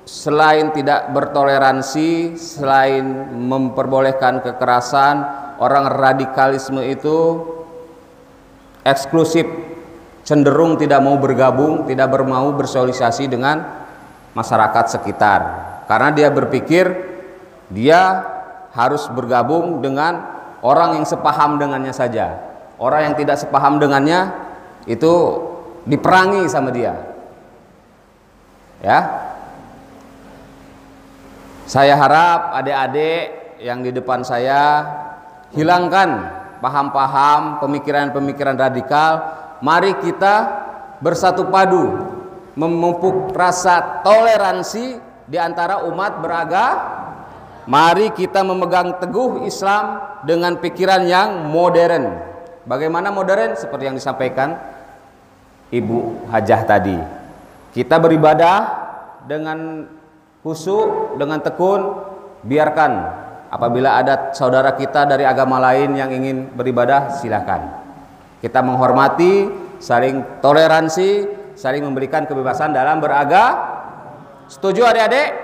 selain tidak bertoleransi, selain memperbolehkan kekerasan, orang radikalisme itu eksklusif, cenderung tidak mau bergabung, tidak mau bersosialisasi dengan masyarakat sekitar. Karena dia berpikir dia harus bergabung dengan orang yang sepaham dengannya saja. Orang yang tidak sepaham dengannya itu diperangi sama dia. Ya. Saya harap adik-adik yang di depan saya hilangkan paham-paham, pemikiran-pemikiran radikal. Mari kita bersatu padu memupuk rasa toleransi di antara umat beragama. Mari kita memegang teguh Islam dengan pikiran yang modern. Bagaimana modern? Seperti yang disampaikan Ibu Hajah tadi. Kita beribadah dengan khusyuk, dengan tekun. Biarkan apabila ada saudara kita dari agama lain yang ingin beribadah, silakan. Kita menghormati, saling toleransi, saling memberikan kebebasan dalam beragama. Setuju adik-adik?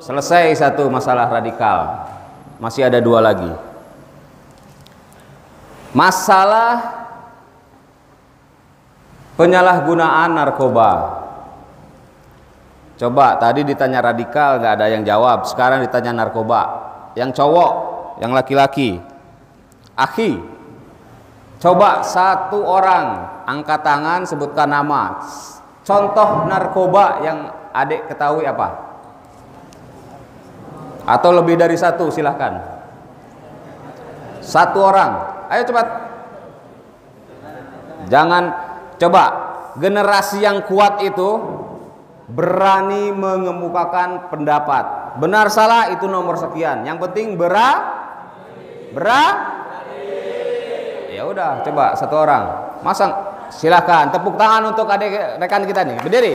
Selesai satu masalah radikal. Masih ada dua lagi. Masalah penyalahgunaan narkoba. Coba tadi ditanya radikal nggak ada yang jawab, sekarang ditanya narkoba. Yang cowok, yang laki-laki. Akhi, coba satu orang angkat tangan, sebutkan nama. Contoh narkoba yang adik ketahui apa? Atau lebih dari satu, silahkan. Satu orang, ayo cepat. Jangan, coba generasi yang kuat itu berani mengemukakan pendapat. Benar salah itu nomor sekian. Yang penting ya udah, coba satu orang. Masang, silahkan. Tepuk tangan untuk adik rekan kita nih. Berdiri.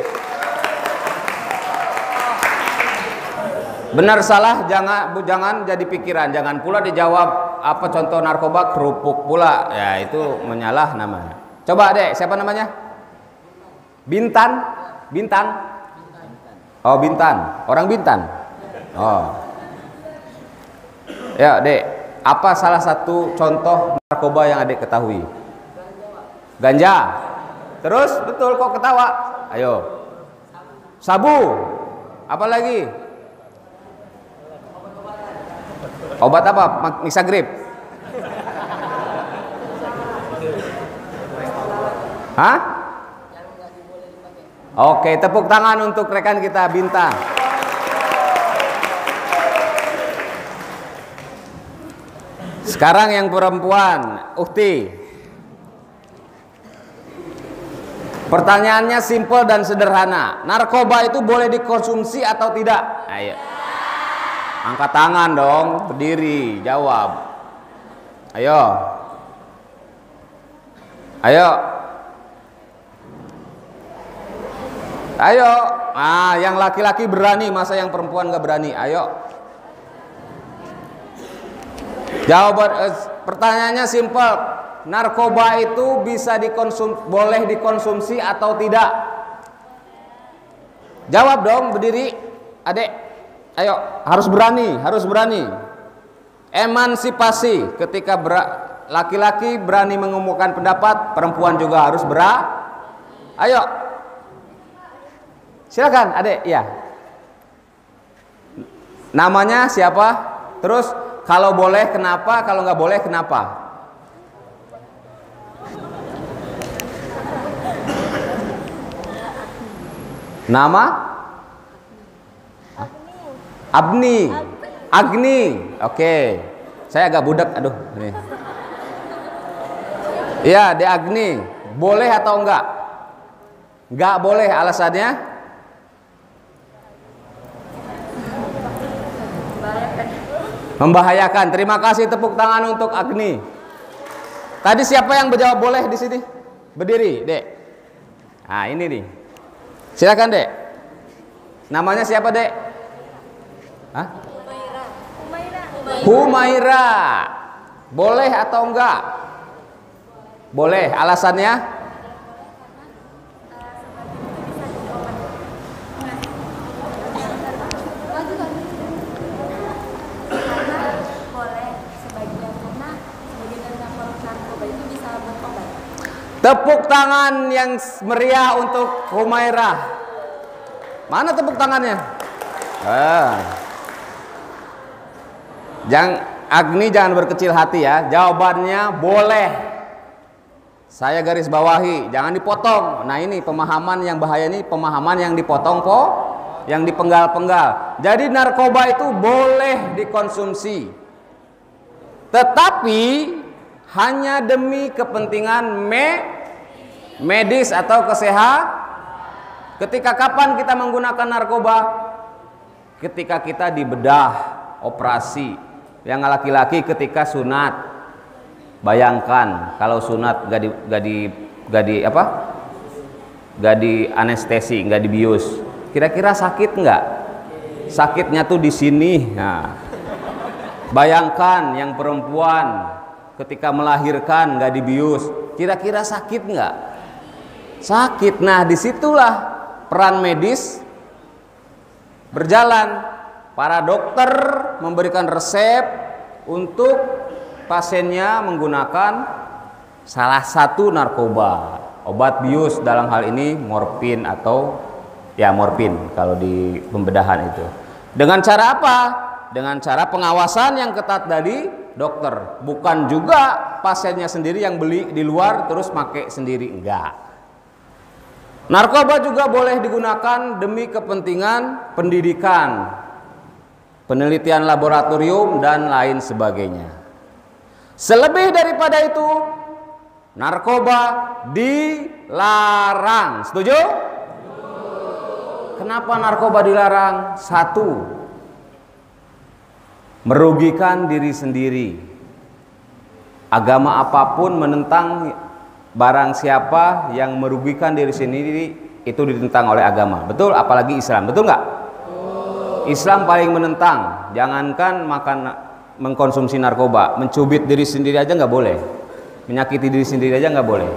Benar salah jangan jadi pikiran, jangan pula dijawab apa contoh narkoba, kerupuk pula. Ya itu menyalah namanya. Coba Dek, siapa namanya? Bintan. Oh, Bintan. Orang Bintan. Oh. Ya, Dek, apa salah satu contoh narkoba yang Adik ketahui? Ganja. Terus betul kok ketawa. Ayo. Sabu. Apa lagi? Obat apa? Misagrip. Hah? Oke, tepuk tangan untuk rekan kita Bintang. Sekarang yang perempuan, Ukti. Pertanyaannya simpel dan sederhana. Narkoba itu boleh dikonsumsi atau tidak? Ayo. Angkat tangan dong, berdiri, jawab. Ayo. Yang laki-laki berani, masa yang perempuan gak berani? Ayo. Jawaban pertanyaannya simpel. Narkoba itu boleh dikonsumsi atau tidak? Jawab dong, berdiri, Adek. Ayo, harus berani. Emansipasi, ketika laki-laki berani mengumumkan pendapat, perempuan juga harus Ayo. Silakan, Adek. Iya. Namanya siapa? Terus kalau boleh kenapa? Kalau nggak boleh kenapa? Nama? Agni. Oke. Saya agak budak, aduh. Ini. Iya, De Agni. Boleh atau enggak? Enggak boleh, alasannya? Membahayakan. Terima kasih, tepuk tangan untuk Agni. Tadi siapa yang menjawab boleh di sini? Berdiri, Dek. Nah, ini nih. Silakan, Dek. Namanya siapa, Dek? Hah? Humaira. Boleh atau enggak? Boleh, alasannya? Tepuk tangan yang meriah untuk Humaira. Mana tepuk tangannya? Agni jangan berkecil hati ya. Jawabannya boleh. Saya garis bawahi, jangan dipotong. Nah ini pemahaman yang bahaya, ini pemahaman yang dipotong yang dipenggal-penggal. Jadi narkoba itu boleh dikonsumsi, tetapi hanya demi kepentingan medis atau kesehatan. Ketika kapan kita menggunakan narkoba? Ketika kita dibedah, operasi. Yang laki-laki ketika sunat. Bayangkan kalau sunat gak di anestesi, gak dibius. Kira-kira sakit nggak? Sakitnya tuh di sini. Nah, bayangkan yang perempuan ketika melahirkan gak dibius, kira-kira sakit nggak? Sakit. Nah, disitulah peran medis berjalan. Para dokter memberikan resep untuk pasiennya menggunakan salah satu narkoba, obat bius dalam hal ini morfin atau ya morfin kalau di pembedahan itu. Dengan cara apa? Dengan cara pengawasan yang ketat dari dokter. Bukan juga pasiennya sendiri yang beli di luar terus pakai sendiri, enggak. Narkoba juga boleh digunakan demi kepentingan pendidikan, penelitian laboratorium dan lain sebagainya. Selebih daripada itu, narkoba dilarang. Setuju? Kenapa narkoba dilarang? Satu, merugikan diri sendiri. Agama apapun menentang barang siapa yang merugikan diri sendiri itu ditentang oleh agama. Betul? Apalagi Islam. Betul nggak? Islam paling menentang. Jangankan mengkonsumsi narkoba, mencubit diri sendiri aja nggak boleh. Menyakiti diri sendiri aja nggak boleh.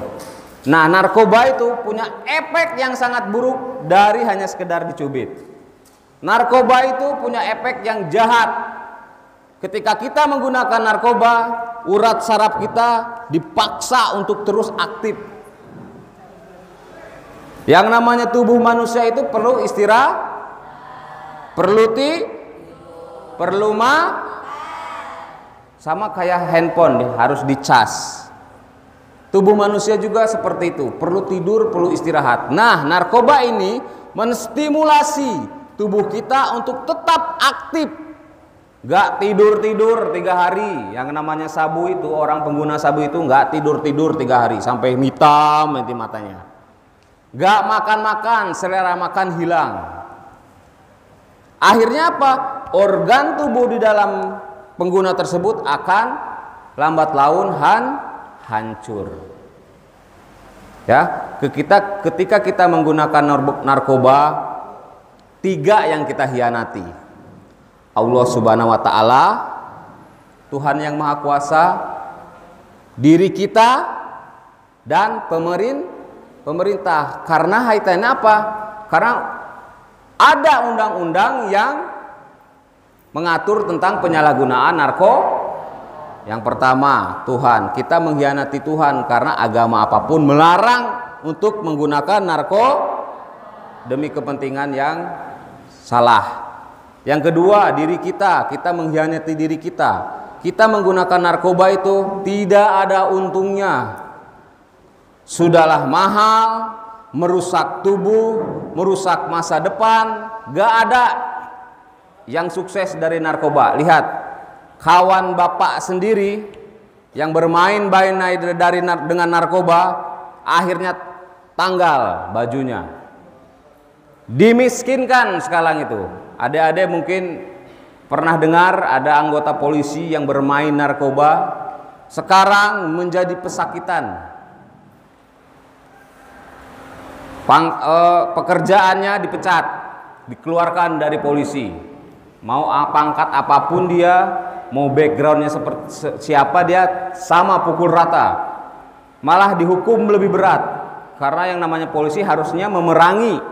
Nah, narkoba itu punya efek yang sangat buruk dari hanya sekedar dicubit. Narkoba itu punya efek yang jahat. Ketika kita menggunakan narkoba, urat saraf kita dipaksa untuk terus aktif. Yang namanya tubuh manusia itu perlu istirahat, perlu sama kayak handphone harus dicas. Tubuh manusia juga seperti itu, perlu tidur, perlu istirahat. Nah, narkoba ini menstimulasi tubuh kita untuk tetap aktif. Gak tidur-tidur 3 hari. Yang namanya sabu itu, orang pengguna sabu itu gak tidur-tidur 3 hari sampai hitam nanti matanya. Gak makan-makan, selera makan hilang. Akhirnya apa? Organ tubuh di dalam pengguna tersebut akan lambat laun hancur. Ya, ketika kita menggunakan narkoba, 3 yang kita hianati. Allah Subhanahu wa taala, Tuhan yang Maha Kuasa, diri kita dan pemerintah. Karena kaitannya apa? Karena ada undang-undang yang mengatur tentang penyalahgunaan narkoba. Yang pertama, Tuhan. Kita mengkhianati Tuhan karena agama apapun melarang untuk menggunakan narkoba demi kepentingan yang salah. Yang kedua, diri kita. Kita mengkhianati diri kita. Kita menggunakan narkoba itu tidak ada untungnya. Sudahlah mahal, merusak tubuh, merusak masa depan. Gak ada yang sukses dari narkoba. Lihat, kawan bapak sendiri yang bermain-main dengan narkoba, akhirnya tanggal bajunya, dimiskinkan sekarang itu. Adik-adik mungkin pernah dengar ada anggota polisi yang bermain narkoba, sekarang menjadi pesakitan. Pekerjaannya dipecat, dikeluarkan dari polisi. Mau pangkat apapun dia, mau backgroundnya seperti siapa dia, sama pukul rata. Malah dihukum lebih berat, karena yang namanya polisi harusnya memerangi.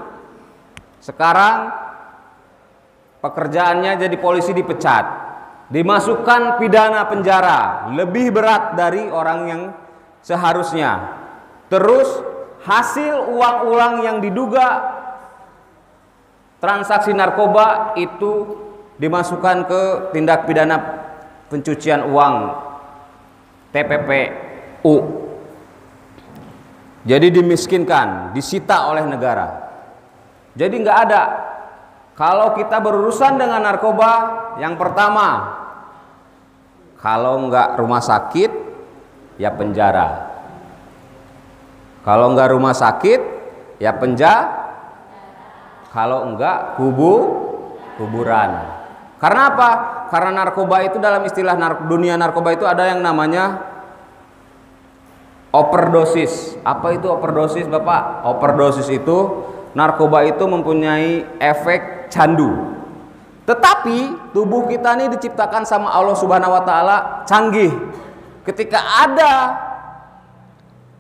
Sekarang pekerjaannya jadi polisi dipecat, dimasukkan pidana penjara lebih berat dari orang yang seharusnya. Terus hasil uang-uang yang diduga transaksi narkoba itu dimasukkan ke tindak pidana pencucian uang TPPU. Jadi dimiskinkan, disita oleh negara. Jadi nggak ada. Kalau kita berurusan dengan narkoba, yang pertama, kalau nggak rumah sakit, ya penjara. Kalau nggak rumah sakit, ya penjara. Kalau enggak, kuburan. Karena apa? Karena narkoba itu dalam istilah dunia narkoba itu ada yang namanya overdosis. Apa itu overdosis, Bapak? Overdosis itu narkoba itu mempunyai efek candu. Tetapi tubuh kita ini diciptakan sama Allah Subhanahu wa taala canggih. Ketika ada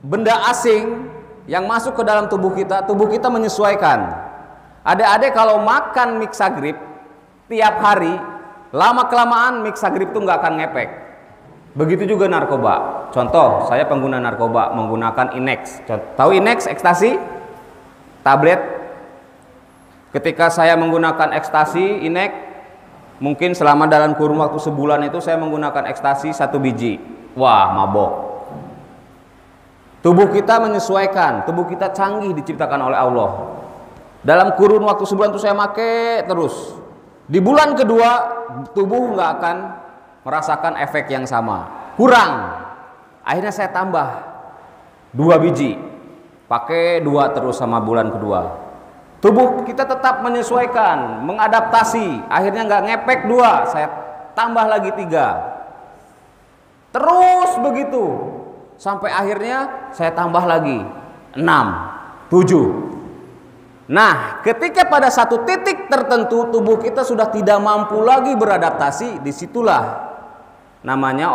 benda asing yang masuk ke dalam tubuh kita menyesuaikan. Adik-adik kalau makan mixagrip tiap hari, lama kelamaan mixagrip itu nggak akan ngepek. Begitu juga narkoba. Contoh, saya pengguna narkoba menggunakan Inex. Tahu Inex, ekstasi? Tablet. Ketika saya menggunakan ekstasi, Inex, mungkin selama dalam kurun waktu sebulan itu saya menggunakan ekstasi 1 biji. Wah, mabok. Tubuh kita menyesuaikan, tubuh kita canggih diciptakan oleh Allah. Dalam kurun waktu sebulan itu saya pakai terus. Di bulan kedua, tubuh nggak akan merasakan efek yang sama, kurang. Akhirnya saya tambah 2 biji, pakai 2 terus sama bulan kedua. Tubuh kita tetap menyesuaikan, mengadaptasi. Akhirnya nggak ngepek 2, saya tambah lagi 3. Terus begitu sampai akhirnya saya tambah lagi 6, 7. Nah, ketika pada satu titik tertentu tubuh kita sudah tidak mampu lagi beradaptasi, disitulah namanya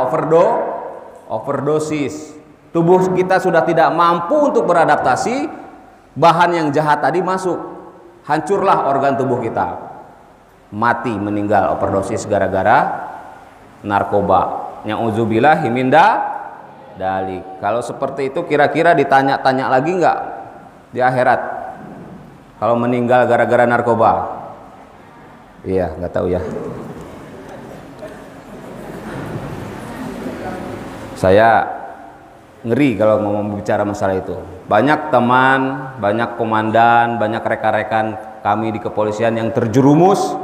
overdosis. Tubuh kita sudah tidak mampu untuk beradaptasi, bahan yang jahat tadi masuk, hancurlah organ tubuh kita, mati, meninggal overdosis gara-gara narkoba. Na'udzubillahi min dzalik. Kalau seperti itu kira-kira ditanya-tanya lagi nggak di akhirat? Kalau meninggal gara-gara narkoba? Iya, nggak tahu ya. Saya ngeri kalau ngomong bicara masalah itu. Banyak teman, banyak komandan, banyak rekan-rekan kami di kepolisian yang terjerumus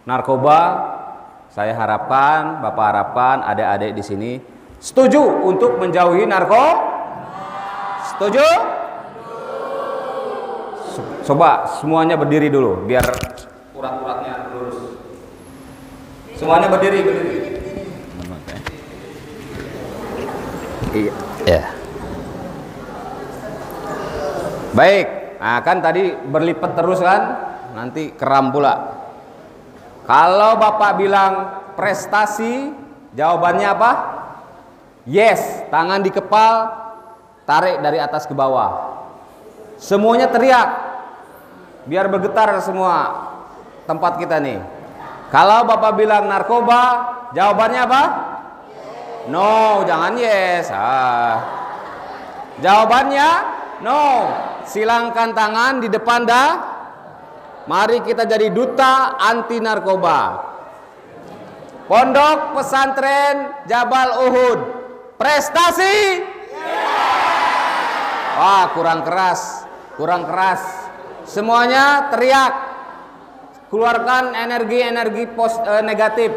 narkoba. Saya harapkan, Bapak harapkan, adik-adik di sini setuju untuk menjauhi narkoba. Setuju? Coba semuanya berdiri dulu biar urat-uratnya lurus. Semuanya berdiri. Iya. Ya. Baik. Nah, kan tadi berlipat terus kan? Nanti kram pula. Kalau Bapak bilang prestasi, jawabannya apa? Yes, tangan di kepal, tarik dari atas ke bawah. Semuanya teriak. Biar bergetar semua tempat kita nih. Kalau Bapak bilang narkoba, jawabannya apa? No, jangan yes. Jawabannya no. Silangkan tangan di depan dah. Mari kita jadi duta anti narkoba. Pondok Pesantren Jabal Uhud. Prestasi? Wah, kurang keras. Semuanya teriak. Keluarkan energi-energi negatif.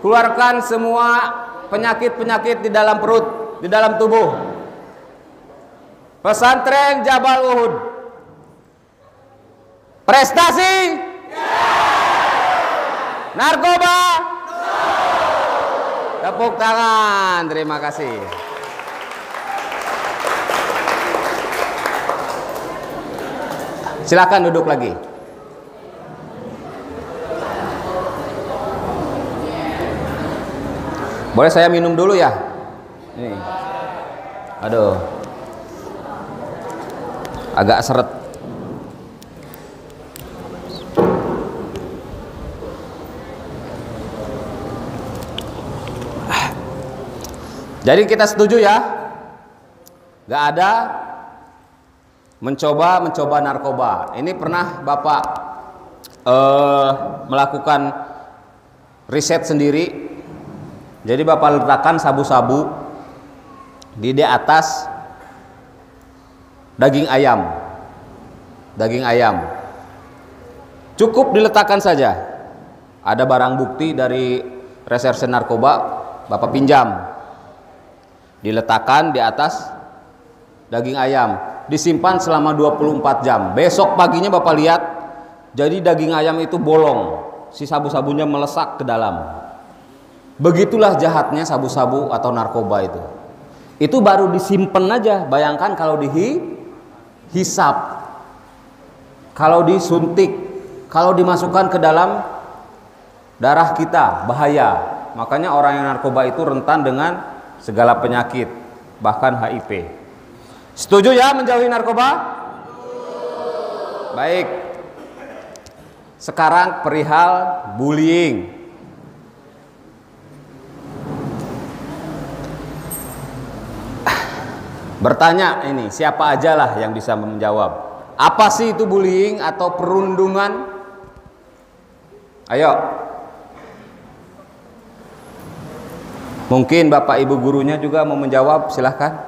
Keluarkan semua penyakit-penyakit di dalam perut, di dalam tubuh. Pesantren Jabal Uhud. Prestasi? Narkoba? Tepuk tangan, terima kasih. Silakan duduk lagi. Boleh saya minum dulu ya? Ini. Aduh. Agak seret. Jadi kita setuju ya? Gak ada mencoba narkoba. Ini pernah Bapak melakukan riset sendiri. Jadi Bapak letakkan sabu-sabu di atas daging ayam. Cukup diletakkan saja. Ada barang bukti dari reserse narkoba, Bapak pinjam. Diletakkan di atas daging ayam, disimpan selama 24 jam. Besok paginya Bapak lihat, jadi daging ayam itu bolong, si sabu-sabunya melesak ke dalam. Begitulah jahatnya sabu-sabu atau narkoba itu. Itu baru disimpan aja. Bayangkan kalau dihisap, kalau disuntik, kalau dimasukkan ke dalam darah kita, bahaya. Makanya orang yang narkoba itu rentan dengan segala penyakit, bahkan HIV. Setuju ya menjauhi narkoba? Baik. Sekarang perihal bullying. Bertanya ini, siapa aja lah yang bisa menjawab. Apa sih itu bullying atau perundungan? Ayo. Mungkin Bapak Ibu gurunya juga mau menjawab, silahkan.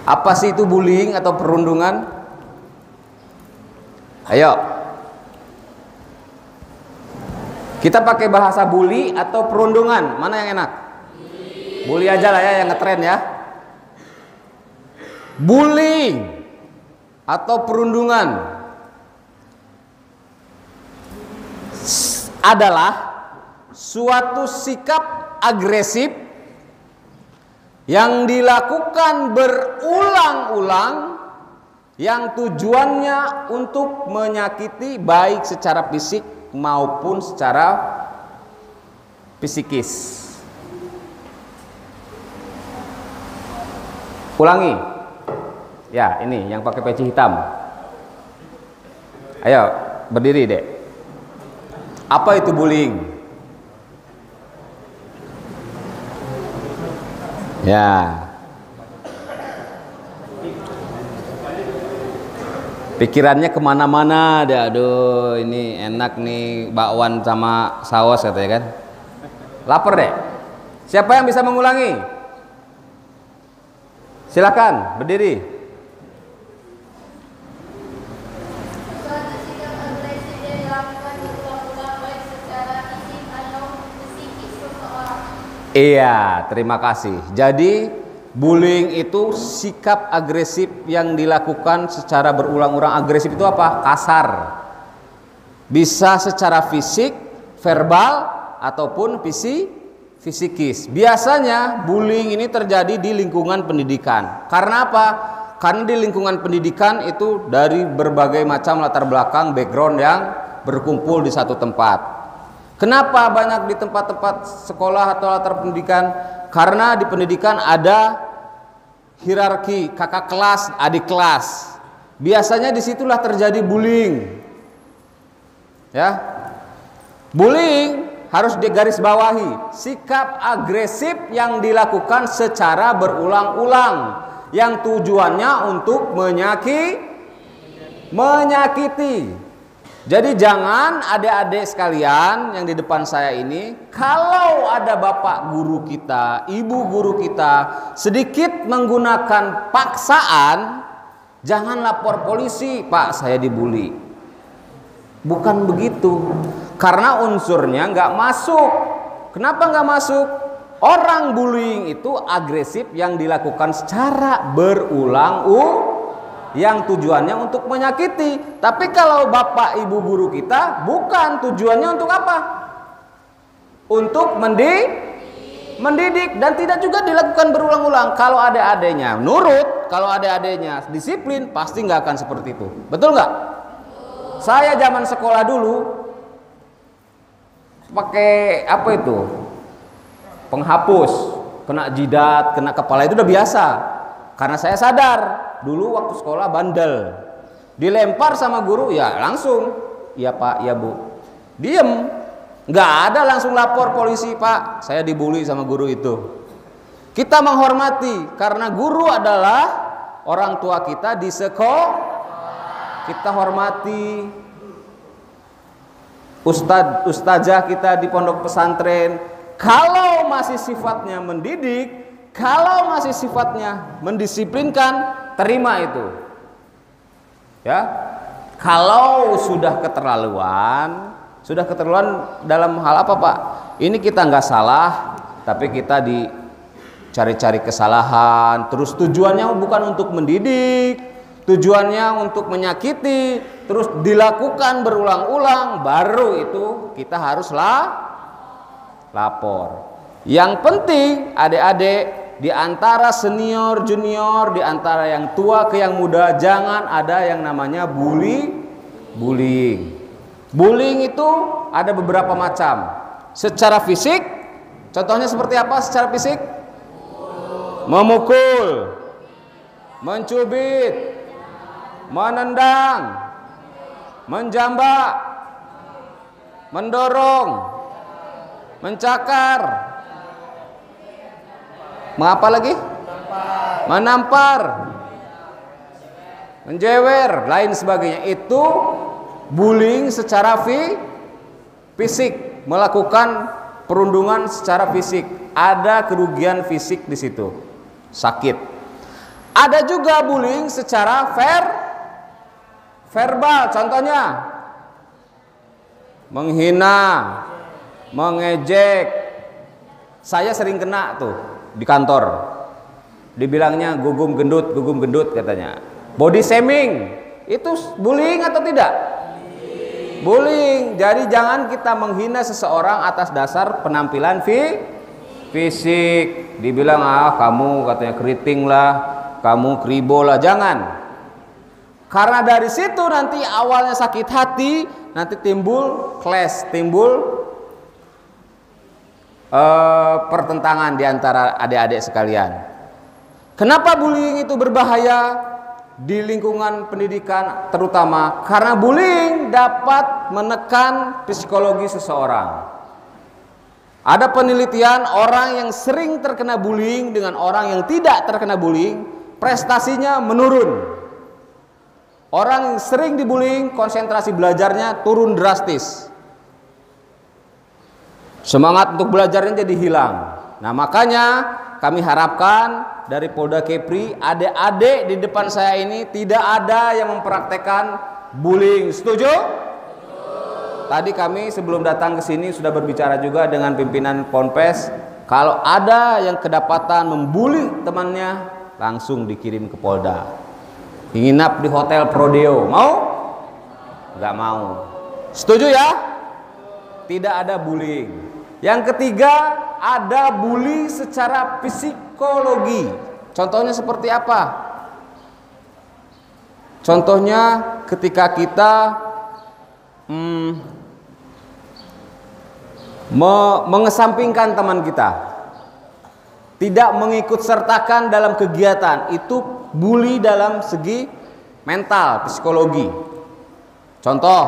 Apa sih itu bullying atau perundungan? Ayo. Kita pakai bahasa bully atau perundungan? Mana yang enak? Bully aja lah ya, yang ngetren ya. Bullying atau perundungan adalah suatu sikap agresif yang dilakukan berulang-ulang yang tujuannya untuk menyakiti baik secara fisik maupun secara psikis. Ulangi. Ya, ini yang pakai peci hitam. Ayo, berdiri, Dek. Apa itu bullying? Ya. Pikirannya kemana-mana deh. Aduh, ini enak nih bakwan sama saus katanya kan. Lapar deh. Siapa yang bisa mengulangi? Silakan berdiri. Iya, terima kasih. Jadi bullying itu sikap agresif yang dilakukan secara berulang-ulang. Agresif itu apa? Kasar. Bisa secara fisik, verbal, ataupun fisikis. Biasanya bullying ini terjadi di lingkungan pendidikan. Karena apa? Karena di lingkungan pendidikan itu dari berbagai macam latar belakang, background yang berkumpul di satu tempat. Kenapa banyak di tempat-tempat sekolah atau latar pendidikan? Karena di pendidikan ada hierarki, kakak kelas, adik kelas. Biasanya disitulah terjadi bullying. Ya, bullying harus digarisbawahi. Sikap agresif yang dilakukan secara berulang-ulang, yang tujuannya untuk menyakiti. Jadi jangan adik-adik sekalian yang di depan saya ini, kalau ada bapak guru kita, ibu guru kita sedikit menggunakan paksaan, jangan lapor polisi, Pak saya dibully. Bukan begitu, karena unsurnya nggak masuk. Kenapa nggak masuk? Orang bullying itu agresif yang dilakukan secara berulang-ulang, yang tujuannya untuk menyakiti. Tapi kalau bapak ibu guru kita, bukan, tujuannya untuk apa? Untuk mendidik, dan tidak juga dilakukan berulang-ulang. Kalau adik-adiknya nurut, kalau adik-adiknya disiplin, pasti nggak akan seperti itu. Betul nggak? Saya zaman sekolah dulu pakai apa itu? Penghapus, kena jidat, kena kepala, itu udah biasa. Karena saya sadar dulu waktu sekolah bandel, dilempar sama guru ya langsung, iya Pak, iya Bu, diem, nggak ada langsung lapor polisi, Pak saya dibully sama guru itu. Kita menghormati karena guru adalah orang tua kita di sekolah. Kita hormati ustadzah kita di pondok pesantren. Kalau masih sifatnya mendidik, kalau masih sifatnya mendisiplinkan, terima itu. Ya. Kalau sudah keterlaluan dalam hal apa, Pak? Ini kita nggak salah, tapi kita dicari-cari kesalahan. Terus tujuannya bukan untuk mendidik, tujuannya untuk menyakiti, terus dilakukan berulang-ulang, baru itu kita haruslah lapor. Yang penting adik-adik, di antara senior junior, di antara yang tua ke yang muda, jangan ada yang namanya bullying. Bullying itu ada beberapa macam. Secara fisik, contohnya seperti apa secara fisik? Memukul, mencubit, menendang, menjambak, mendorong, mencakar. Mengapa lagi? menampar, menjewer, lain sebagainya. Itu bullying secara fisik, melakukan perundungan secara fisik. Ada kerugian fisik di situ, sakit. Ada juga bullying secara verbal, contohnya menghina, mengejek. Saya sering kena tuh di kantor, dibilangnya gugum gendut katanya. Body shaming, itu bullying atau tidak? Bullying. Jadi jangan kita menghina seseorang atas dasar penampilan fisik. Dibilang kamu katanya keriting lah, kamu kribo lah, jangan. Karena dari situ nanti awalnya sakit hati, nanti timbul clash, timbul pertentangan di antara adik-adik sekalian. Kenapa bullying itu berbahaya di lingkungan pendidikan terutama? Karena bullying dapat menekan psikologi seseorang. Ada penelitian, orang yang sering terkena bullying dengan orang yang tidak terkena bullying, prestasinya menurun. Orang yang sering dibullying, konsentrasi belajarnya turun drastis. Semangat untuk belajarnya jadi hilang. Nah, makanya kami harapkan dari Polda Kepri, adik-adik di depan saya ini tidak ada yang mempraktekkan bullying. Setuju? Tadi kami sebelum datang ke sini sudah berbicara juga dengan pimpinan Ponpes. Kalau ada yang kedapatan membuli temannya, langsung dikirim ke Polda. Nginap di hotel Prodeo, mau? Nggak mau. Setuju ya? Tidak ada bullying. Yang ketiga, ada bully secara psikologi. Contohnya seperti apa? Contohnya ketika kita mengesampingkan teman kita, tidak mengikut sertakan dalam kegiatan, itu bully dalam segi mental, psikologi. Contoh,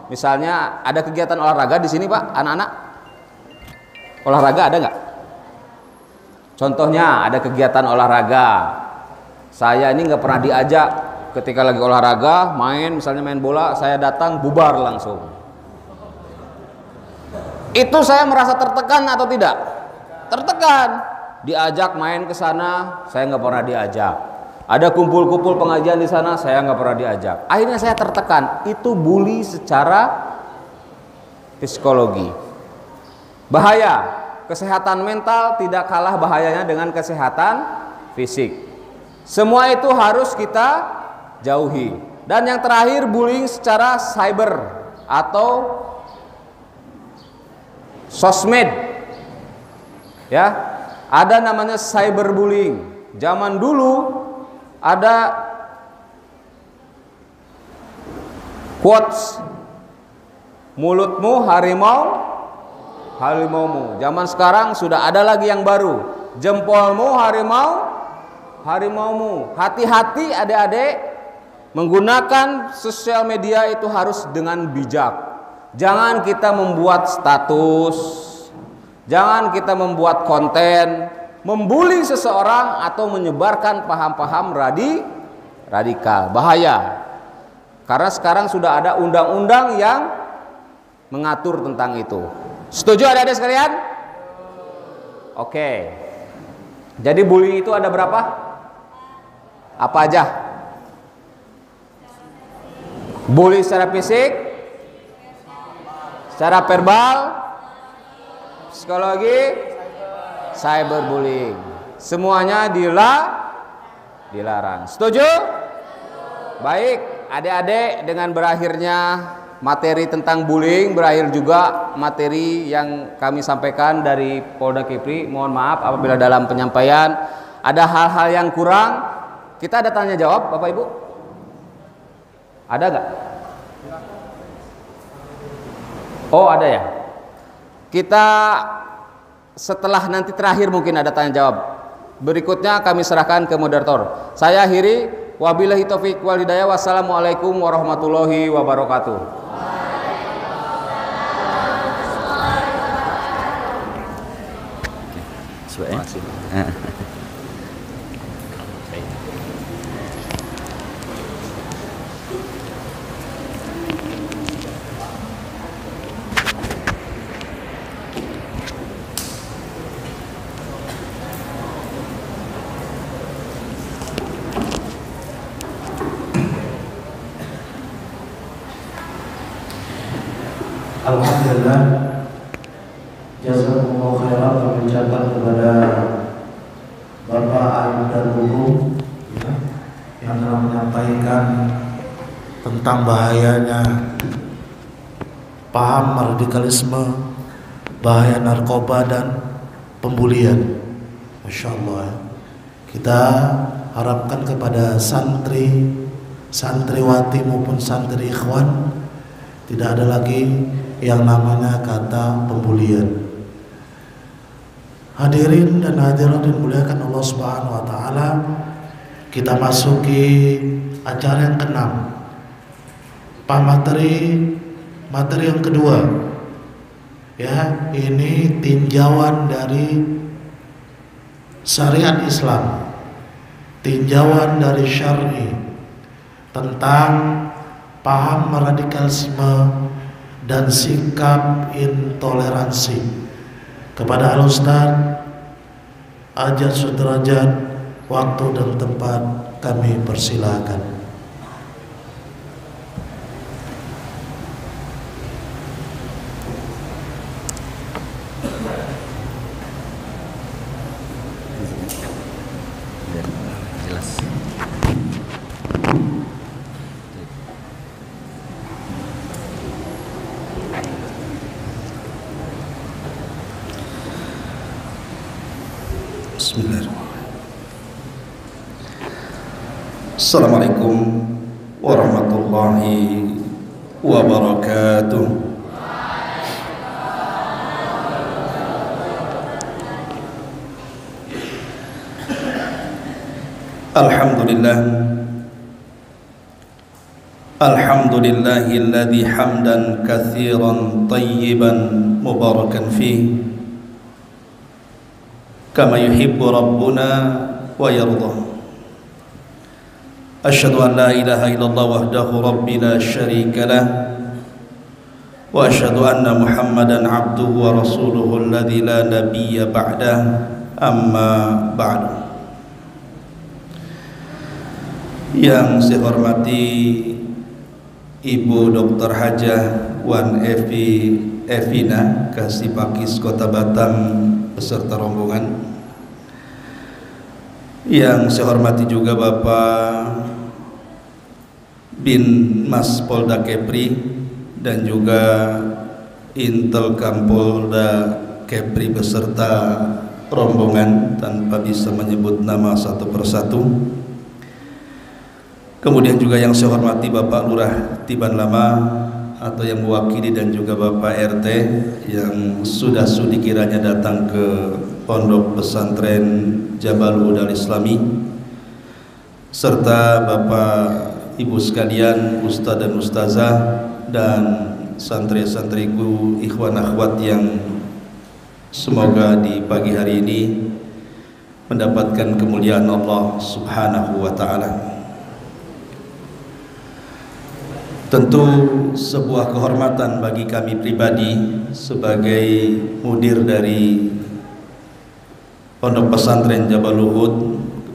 misalnya ada kegiatan olahraga di sini, Pak, anak-anak. Olahraga ada nggak? Contohnya ada kegiatan olahraga, saya ini nggak pernah diajak. Ketika lagi olahraga, misalnya main bola, saya datang bubar langsung. Itu saya merasa tertekan atau tidak? Tertekan. Diajak main ke sana, saya nggak pernah diajak. Ada kumpul-kumpul pengajian di sana, saya nggak pernah diajak. Akhirnya saya tertekan. Itu bully secara psikologi. Bahaya, kesehatan mental tidak kalah bahayanya dengan kesehatan fisik. Semua itu harus kita jauhi. Dan yang terakhir, bullying secara cyber atau sosmed. Ya, ada namanya cyberbullying. Zaman dulu ada quotes, mulutmu harimaumu. Zaman sekarang sudah ada lagi yang baru, jempolmu harimaumu. Hati-hati adik-adik, menggunakan sosial media itu harus dengan bijak. Jangan kita membuat status, jangan kita membuat konten membuli seseorang atau menyebarkan paham-paham radikal. Bahaya. Karena sekarang sudah ada undang-undang yang mengatur tentang itu. Setuju adik-adik sekalian? Oke. Jadi bullying itu ada berapa? Apa aja? Bully secara fisik, secara verbal, psikologi, cyberbullying. Semuanya dilarang. Setuju? Baik, adik-adik, dengan berakhirnya materi tentang bullying, berakhir juga materi yang kami sampaikan dari Polda Kepri. Mohon maaf apabila dalam penyampaian ada hal-hal yang kurang. Kita ada tanya jawab, Bapak Ibu? Ada nggak? Oh, ada ya. Kita setelah nanti terakhir mungkin ada tanya jawab. Berikutnya kami serahkan ke moderator. Saya akhiri. Wabillahi taufiq wal hidayah. Wassalamualaikum warahmatullahi wabarakatuh. Terima kasih. Alhamdulillah, jazakumullah khairan kami ucapkan kepada Bapak Aifda Gugu yang telah menyampaikan tentang bahayanya paham radikalisme, bahaya narkoba dan pembulian. Masya Allah. Kita harapkan kepada santri, santriwati maupun santri ikhwan tidak ada lagi yang namanya kata pembulian. Hadirin dan hadirat dimuliakan Allah Subhanahu wa taala, kita masuki acara yang ke-6. Materi yang kedua. Ya, ini tinjauan dari syariat Islam, tinjauan dari syar'i tentang paham radikalisme dan sikap intoleransi. Kepada Al-Ustaz Ajat Sudrajat, waktu dan tempat kami persilakan. Assalamualaikum warahmatullahi wabarakatuh. Alhamdulillahilladzi hamdan katsiran tayyiban mubarakan fih kama yuhibbu rabbuna wa yardah. Asyhadu an la ilaha illallah wahdahu rabbi la syarika lah wa asyhadu anna Muhammadan abduhu wa rasuluhu alladzi la nabiyya ba'dah, amma ba'du. Yang saya hormati Ibu Dr. Hajah Wan Evina Kasipakis Kota Batam beserta rombongan. Yang saya hormati juga Bapak Bin Mas Polda Kepri dan juga Intel Kampolda Kepri beserta rombongan tanpa bisa menyebut nama satu persatu. Kemudian juga yang saya hormati Bapak Lurah Tiban Lama atau yang mewakili dan juga Bapak RT yang sudah sudi kiranya datang ke Pondok Pesantren Jabalul Islami, serta Bapak Ibu sekalian, Ustaz dan Ustazah dan santri-santriku ikhwan akhwat yang semoga di pagi hari ini mendapatkan kemuliaan Allah Subhanahu wa taala. Tentu sebuah kehormatan bagi kami pribadi sebagai mudir dari Pondok Pesantren Jabal Uhud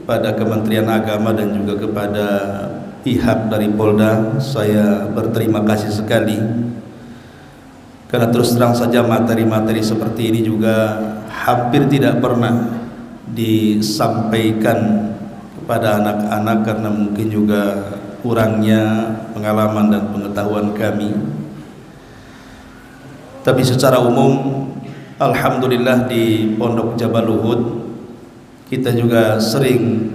kepada Kementerian Agama dan juga kepada pihak dari Polda, saya berterima kasih sekali karena terus terang saja materi-materi seperti ini juga hampir tidak pernah disampaikan kepada anak-anak karena mungkin juga kurangnya pengalaman dan pengetahuan kami. Tapi secara umum alhamdulillah di Pondok Jabal Uhud kita juga sering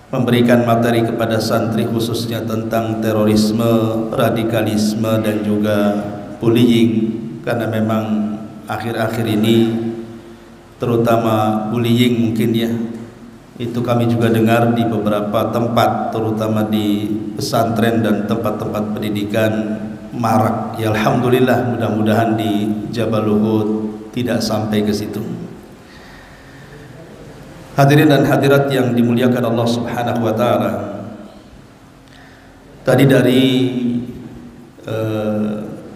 memberikan materi kepada santri khususnya tentang terorisme, radikalisme dan juga bullying, karena memang akhir-akhir ini terutama bullying mungkin ya itu kami juga dengar di beberapa tempat terutama di pesantren dan tempat-tempat pendidikan marak. Ya alhamdulillah, mudah-mudahan di Jabal Uhud tidak sampai ke situ. Hadirin dan hadirat yang dimuliakan Allah Subhanahu wa taala. Tadi dari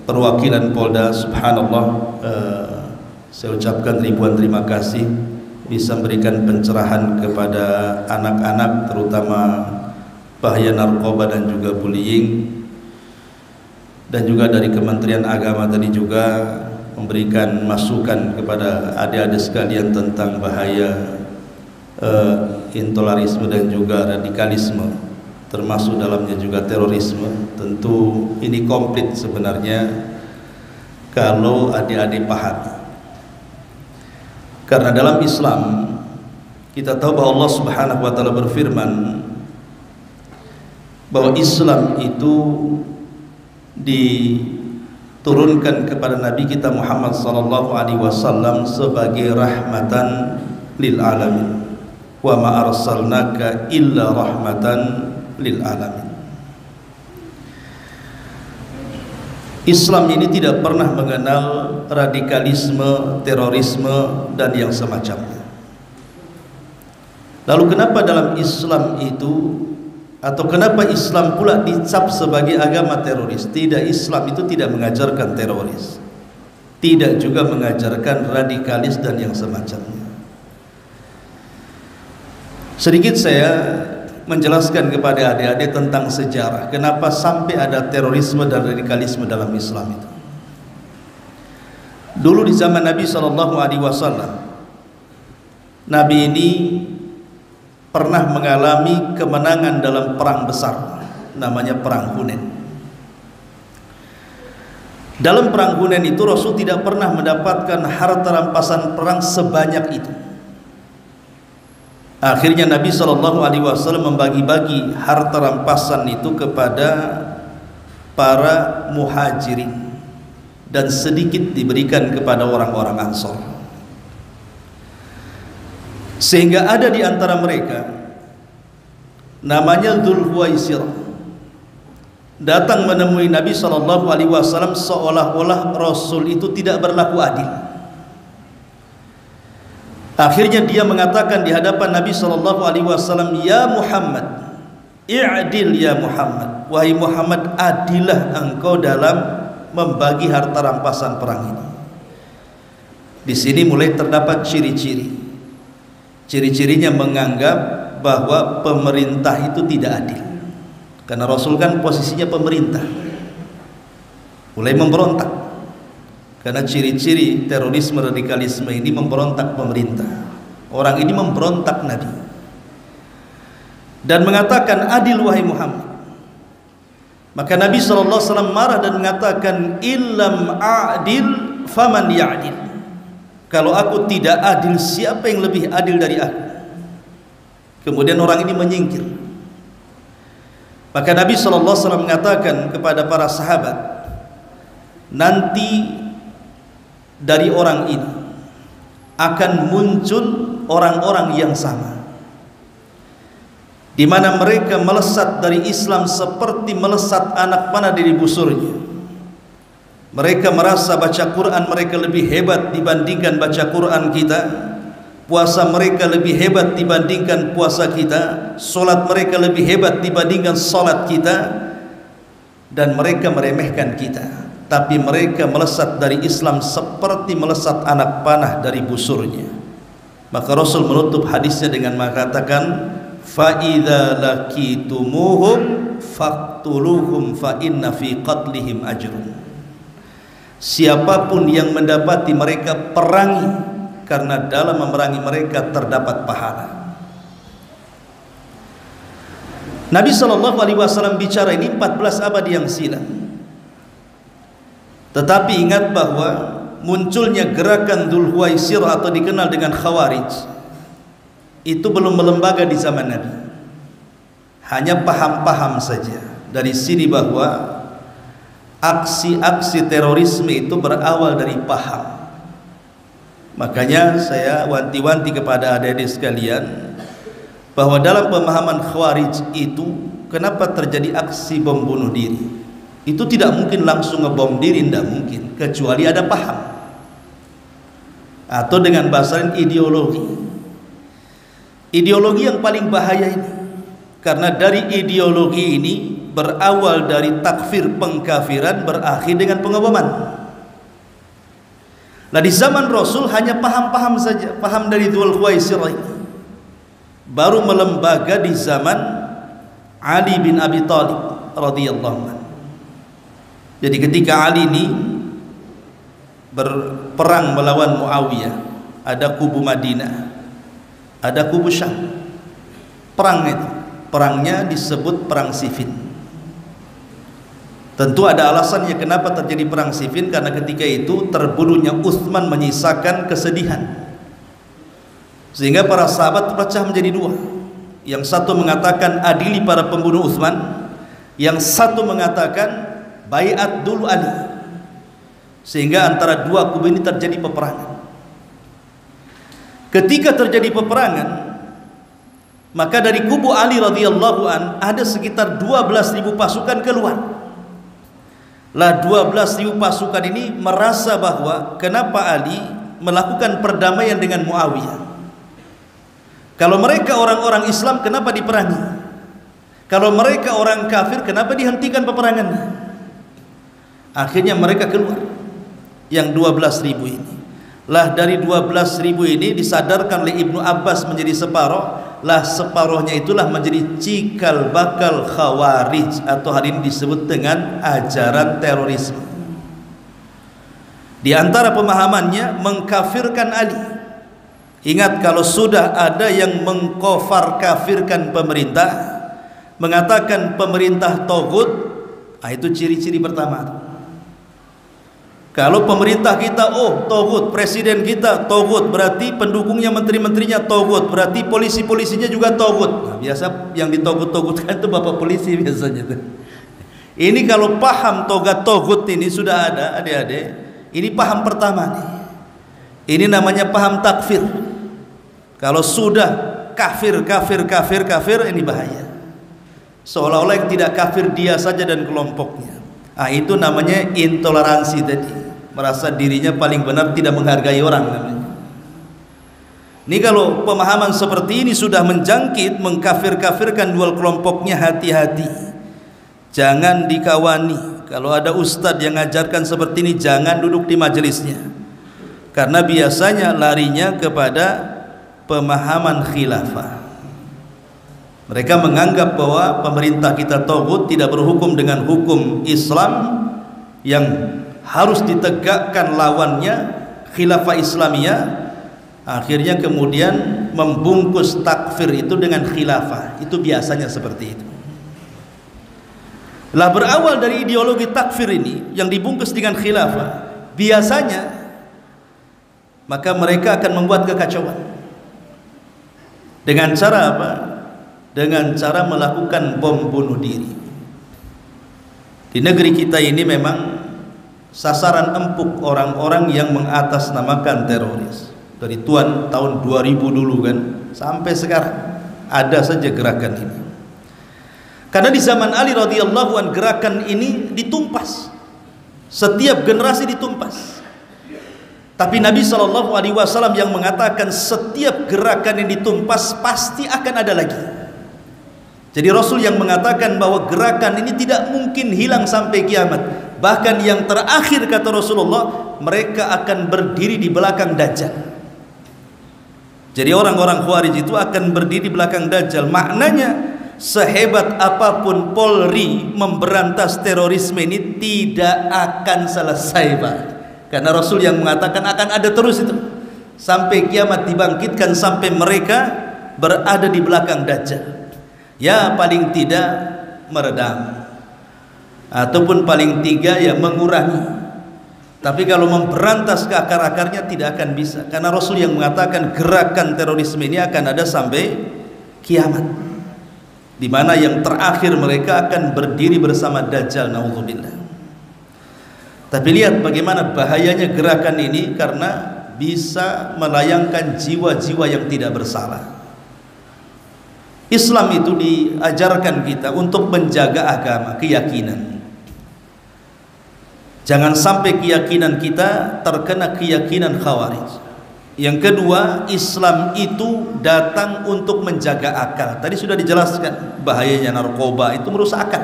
perwakilan Polda, subhanallah, saya ucapkan ribuan terima kasih bisa memberikan pencerahan kepada anak-anak terutama bahaya narkoba dan juga bullying. dan juga dari Kementerian Agama tadi juga memberikan masukan kepada adik-adik sekalian tentang bahaya intoleransi dan juga radikalisme, termasuk dalamnya juga terorisme. Tentu ini komplit sebenarnya kalau adik-adik paham. Karena dalam Islam kita tahu bahwa Allah Subhanahu wa taala berfirman bahwa Islam itu diturunkan kepada Nabi kita Muhammad sallallahu alaihi wasallam sebagai rahmatan lil alamin. Wa ma arsalnaka illa rahmatan lil alamin. Islam ini tidak pernah mengenal radikalisme, terorisme dan yang semacamnya. Lalu kenapa dalam Islam itu, atau kenapa Islam pula dicap sebagai agama teroris? Tidak, Islam itu tidak mengajarkan teroris, tidak juga mengajarkan radikalis dan yang semacamnya. Sedikit saya menjelaskan kepada adik-adik tentang sejarah kenapa sampai ada terorisme dan radikalisme dalam Islam itu. Dulu di zaman Nabi SAW, Nabi ini pernah mengalami kemenangan dalam perang besar, namanya Perang Hunain. Dalam Perang Hunain itu Rasul tidak pernah mendapatkan harta rampasan perang sebanyak itu. Akhirnya Nabi SAW membagi-bagi harta rampasan itu kepada para muhajirin dan sedikit diberikan kepada orang-orang Ansor. Sehingga ada di antara mereka namanya Dzulhuwaisir datang menemui Nabi SAW seolah-olah Rasul itu tidak berlaku adil. Akhirnya dia mengatakan di hadapan Nabi SAW, "Ya Muhammad, i'dil ya Muhammad, wahai Muhammad, adilah engkau dalam membagi harta rampasan perang ini." Di sini mulai terdapat ciri-ciri. Ciri-cirinya menganggap bahwa pemerintah itu tidak adil. Karena Rasul kan posisinya pemerintah. Mulai memberontak. Karena ciri-ciri terorisme radikalisme ini memberontak pemerintah. Orang ini memberontak Nabi dan mengatakan, "Adil wahai Muhammad." Maka Nabi SAW marah dan mengatakan, "Illam a'dil faman ya'dil." Kalau aku tidak adil, siapa yang lebih adil dari aku? Kemudian orang ini menyingkir. Maka Nabi SAW mengatakan kepada para sahabat, nanti dari orang ini akan muncul orang-orang yang sama, di mana mereka melesat dari Islam seperti melesat anak panah dari busurnya. Mereka merasa baca Quran mereka lebih hebat dibandingkan baca Quran kita, puasa mereka lebih hebat dibandingkan puasa kita, solat mereka lebih hebat dibandingkan solat kita, dan mereka meremehkan kita. Tapi mereka melesat dari Islam seperti melesat anak panah dari busurnya. Maka Rasul menutup hadisnya dengan mengatakan, "Fa idza laqitumuhum faqtuluhum fa inna fi qatlihim ajrun." Siapapun yang mendapati mereka, perangi, karena dalam memerangi mereka terdapat pahala. Nabi SAW bicara ini 14 abad yang silam. Tetapi ingat bahwa munculnya gerakan Dzulhuwaisir atau dikenal dengan Khawarij itu belum melembaga di zaman Nabi. Hanya paham-paham saja. Dari sini bahwa aksi-aksi terorisme itu berawal dari paham. Makanya saya wanti-wanti kepada adik-adik sekalian bahwa dalam pemahaman Khawarij itu kenapa terjadi aksi bom bunuh diri? Itu tidak mungkin langsung ngebom diri, tidak mungkin, kecuali ada paham atau dengan bahasa ideologi. Ideologi yang paling bahaya ini, karena dari ideologi ini berawal dari takfir, pengkafiran, berakhir dengan pengeboman. Nah, di zaman Rasul hanya paham-paham saja, paham dari Dzulhuwaisir ini. Baru melembaga di zaman Ali bin Abi Thalib radhiyallahu anhu. Jadi ketika Ali ini berperang melawan Muawiyah, ada kubu Madinah, ada kubu Syam. Perangnya disebut perang Siffin. Tentu ada alasannya kenapa terjadi perang Siffin, karena ketika itu terbunuhnya Utsman menyisakan kesedihan, sehingga para sahabat terpecah menjadi dua. Yang satu mengatakan adili para pembunuh Utsman, yang satu mengatakan baiat dulu Ali, sehingga antara dua kubu ini terjadi peperangan. Ketika terjadi peperangan, maka dari kubu Ali radhiyallahu an ada sekitar 12.000 pasukan keluar. Lah 12.000 pasukan ini merasa bahwa kenapa Ali melakukan perdamaian dengan Muawiyah? Kalau mereka orang-orang Islam, kenapa diperangi? Kalau mereka orang kafir, kenapa dihentikan peperangannya? Akhirnya mereka keluar, yang 12.000 ini. Lah dari 12.000 ini disadarkan oleh Ibnu Abbas menjadi separuh. Lah separuhnya itulah menjadi cikal bakal Khawarij, atau hari ini disebut dengan ajaran terorisme. Di antara pemahamannya mengkafirkan Ali. Ingat, kalau sudah ada yang mengkafir kafirkan pemerintah, mengatakan pemerintah togut, itu ciri-ciri pertama. Kalau pemerintah kita togut, presiden kita togut, berarti pendukungnya, menteri-menterinya togut, berarti polisi-polisinya juga togut. Nah, biasa yang ditogut-togutkan itu bapak polisi biasanya. Ini kalau paham togut ini sudah ada, adik-adik. Ini paham pertama nih. Ini namanya paham takfir. Kalau sudah kafir, ini bahaya. Seolah-olah yang tidak kafir dia saja dan kelompoknya. Itu namanya intoleransi tadi. Merasa dirinya paling benar, tidak menghargai orang namanya. Ini kalau pemahaman seperti ini sudah menjangkit, mengkafir-kafirkan dua kelompoknya, hati-hati. Jangan dikawani. Kalau ada ustadz yang ngajarkan seperti ini, jangan duduk di majelisnya. Karena biasanya larinya kepada pemahaman khilafah. Mereka menganggap bahwa pemerintah kita togut, tidak berhukum dengan hukum Islam yang harus ditegakkan lawannya, khilafah Islamiyah. Akhirnya kemudian membungkus takfir itu dengan khilafah. Itu biasanya seperti itu. Lah berawal dari ideologi takfir ini yang dibungkus dengan khilafah, biasanya maka mereka akan membuat kekacauan. Dengan cara apa? Dengan cara melakukan bom bunuh diri. Di negeri kita ini memang sasaran empuk orang-orang yang mengatasnamakan teroris. Dari tahun 2000 dulu kan sampai sekarang ada saja gerakan ini. Karena di zaman Ali radhiyallahu an gerakan ini ditumpas. Setiap generasi ditumpas. Tapi Nabi SAW yang mengatakan setiap gerakan yang ditumpas pasti akan ada lagi. Jadi Rasul yang mengatakan bahwa gerakan ini tidak mungkin hilang sampai kiamat. Bahkan yang terakhir kata Rasulullah, mereka akan berdiri di belakang Dajjal. Jadi orang-orang Khawarij itu akan berdiri di belakang Dajjal. Maknanya sehebat apapun Polri memberantas terorisme ini tidak akan selesai, Pak. Karena Rasul yang mengatakan akan ada terus itu sampai kiamat dibangkitkan, sampai mereka berada di belakang Dajjal. Ya paling tidak meredam, ataupun paling tiga ya mengurangi. Tapi kalau memberantas ke akar-akarnya tidak akan bisa, karena Rasul yang mengatakan gerakan terorisme ini akan ada sampai kiamat, di mana yang terakhir mereka akan berdiri bersama Dajjal, naudzubillah. Tapi lihat bagaimana bahayanya gerakan ini, karena bisa melayangkan jiwa-jiwa yang tidak bersalah. Islam itu diajarkan kita untuk menjaga agama, keyakinan. Jangan sampai keyakinan kita terkena keyakinan Khawarij. Yang kedua, Islam itu datang untuk menjaga akal. Tadi sudah dijelaskan bahayanya narkoba itu merusak akal.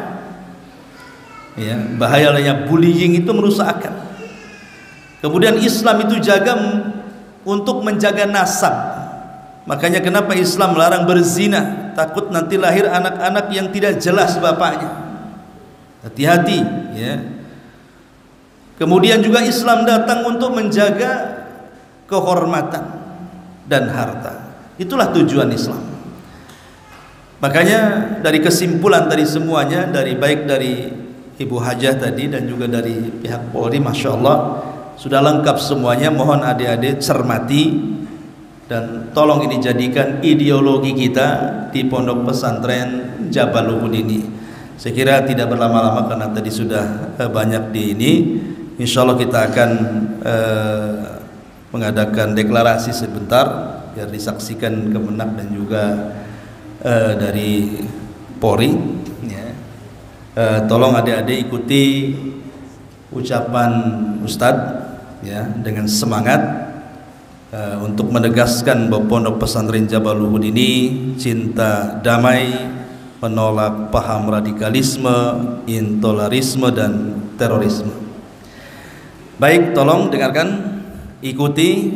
Ya, bahayanya bullying itu merusak akal. Kemudian Islam itu jaga untuk menjaga nasab. Makanya kenapa Islam melarang berzina, takut nanti lahir anak-anak yang tidak jelas bapaknya. Hati-hati ya. Kemudian juga Islam datang untuk menjaga kehormatan dan harta. Itulah tujuan Islam. Makanya dari kesimpulan tadi semuanya, baik dari Ibu Hajah tadi dan juga dari pihak Polri, Masya Allah sudah lengkap semuanya. Mohon adik-adik cermati dan tolong ini jadikan ideologi kita di Pondok Pesantren Jabal Uhud ini. Saya kira tidak berlama-lama karena tadi sudah banyak di ini. Insya Allah kita akan mengadakan deklarasi sebentar biar disaksikan Kemenak dan juga dari Polri. Ya. Tolong adik-adik ikuti ucapan Ustadz ya, dengan semangat untuk menegaskan bahwa Pondok Pesantren Jabal Uhud ini cinta damai, menolak paham radikalisme, intolerisme dan terorisme. Baik, tolong dengarkan, ikuti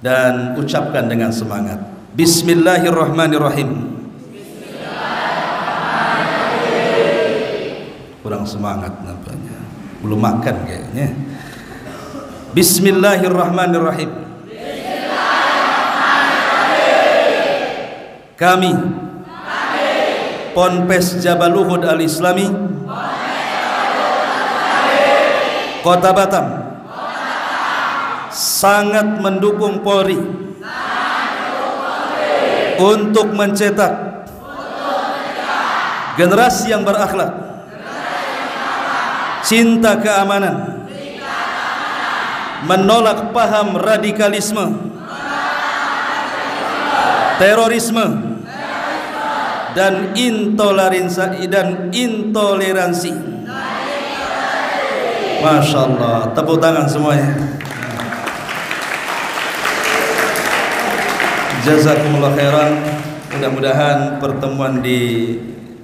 dan ucapkan dengan semangat. Bismillahirrahmanirrahim. Kurang semangat nampaknya, belum makan kayaknya. Bismillahirrahmanirrahim. Kami Ponpes Jabal Uhud Al-Islami Kota Batam sangat mendukung Polri untuk mencetak generasi yang berakhlak, cinta keamanan, menolak paham radikalisme, terorisme dan intoleransi. Masya Allah, tepuk tangan semuanya. Jazakumullah khairan. Mudah-mudahan pertemuan di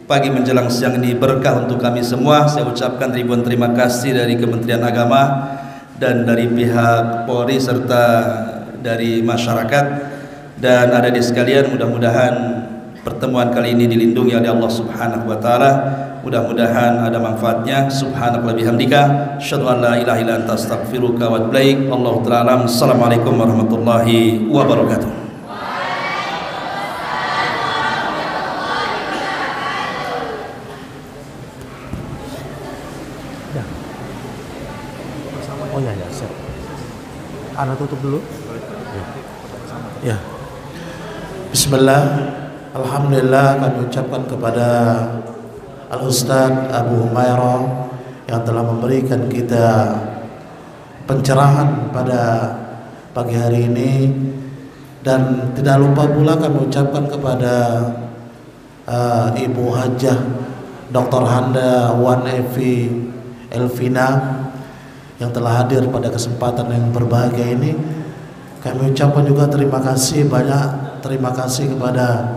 pagi menjelang siang ini berkah untuk kami semua. Saya ucapkan ribuan terima kasih dari Kementerian Agama dan dari pihak Polri serta dari masyarakat. Dan adik-adik sekalian, mudah-mudahan pertemuan kali ini dilindungi oleh Allah Subhanahu wa taala. Mudah-mudahan ada manfaatnya. Subhanallah bihamdika, asyhadu an la ilaha illa anta, astaghfiruka wa atubu ilaik. Wallahu ta'ala alam. Assalamualaikum warahmatullahi wabarakatuh. Oh ya, siap. Anda tutup dulu. Ya. Bismillah. Alhamdulillah kami ucapkan kepada Al-Ustadz Abu Humairah yang telah memberikan kita pencerahan pada pagi hari ini, dan tidak lupa pula kami ucapkan kepada Ibu Hajah Dr. Handa Wan Evi Elvina yang telah hadir pada kesempatan yang berbahagia ini. Kami ucapkan juga terima kasih, banyak terima kasih kepada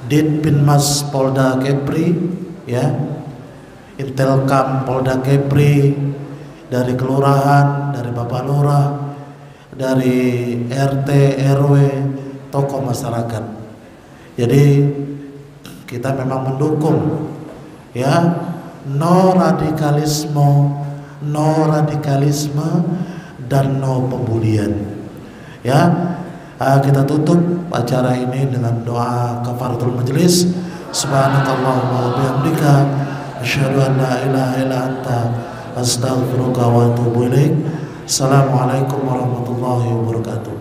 Ditpinmas Polda Kepri, ya, Intelkam Polda Kepri, dari kelurahan, dari Bapak Lurah, dari RT, RW, tokoh masyarakat. Jadi kita memang mendukung, ya, no radikalisme dan no pembulian. Ya, kita tutup acara ini dengan doa kafaratul majelis. Subhanakallahumma wa bihamdika, asyhadu an la ilaha illa anta, astaghfiruka wa atubu ilaik. Assalamualaikum warahmatullahi wabarakatuh.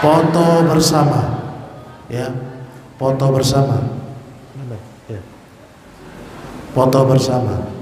Foto bersama, ya, foto bersama, foto bersama.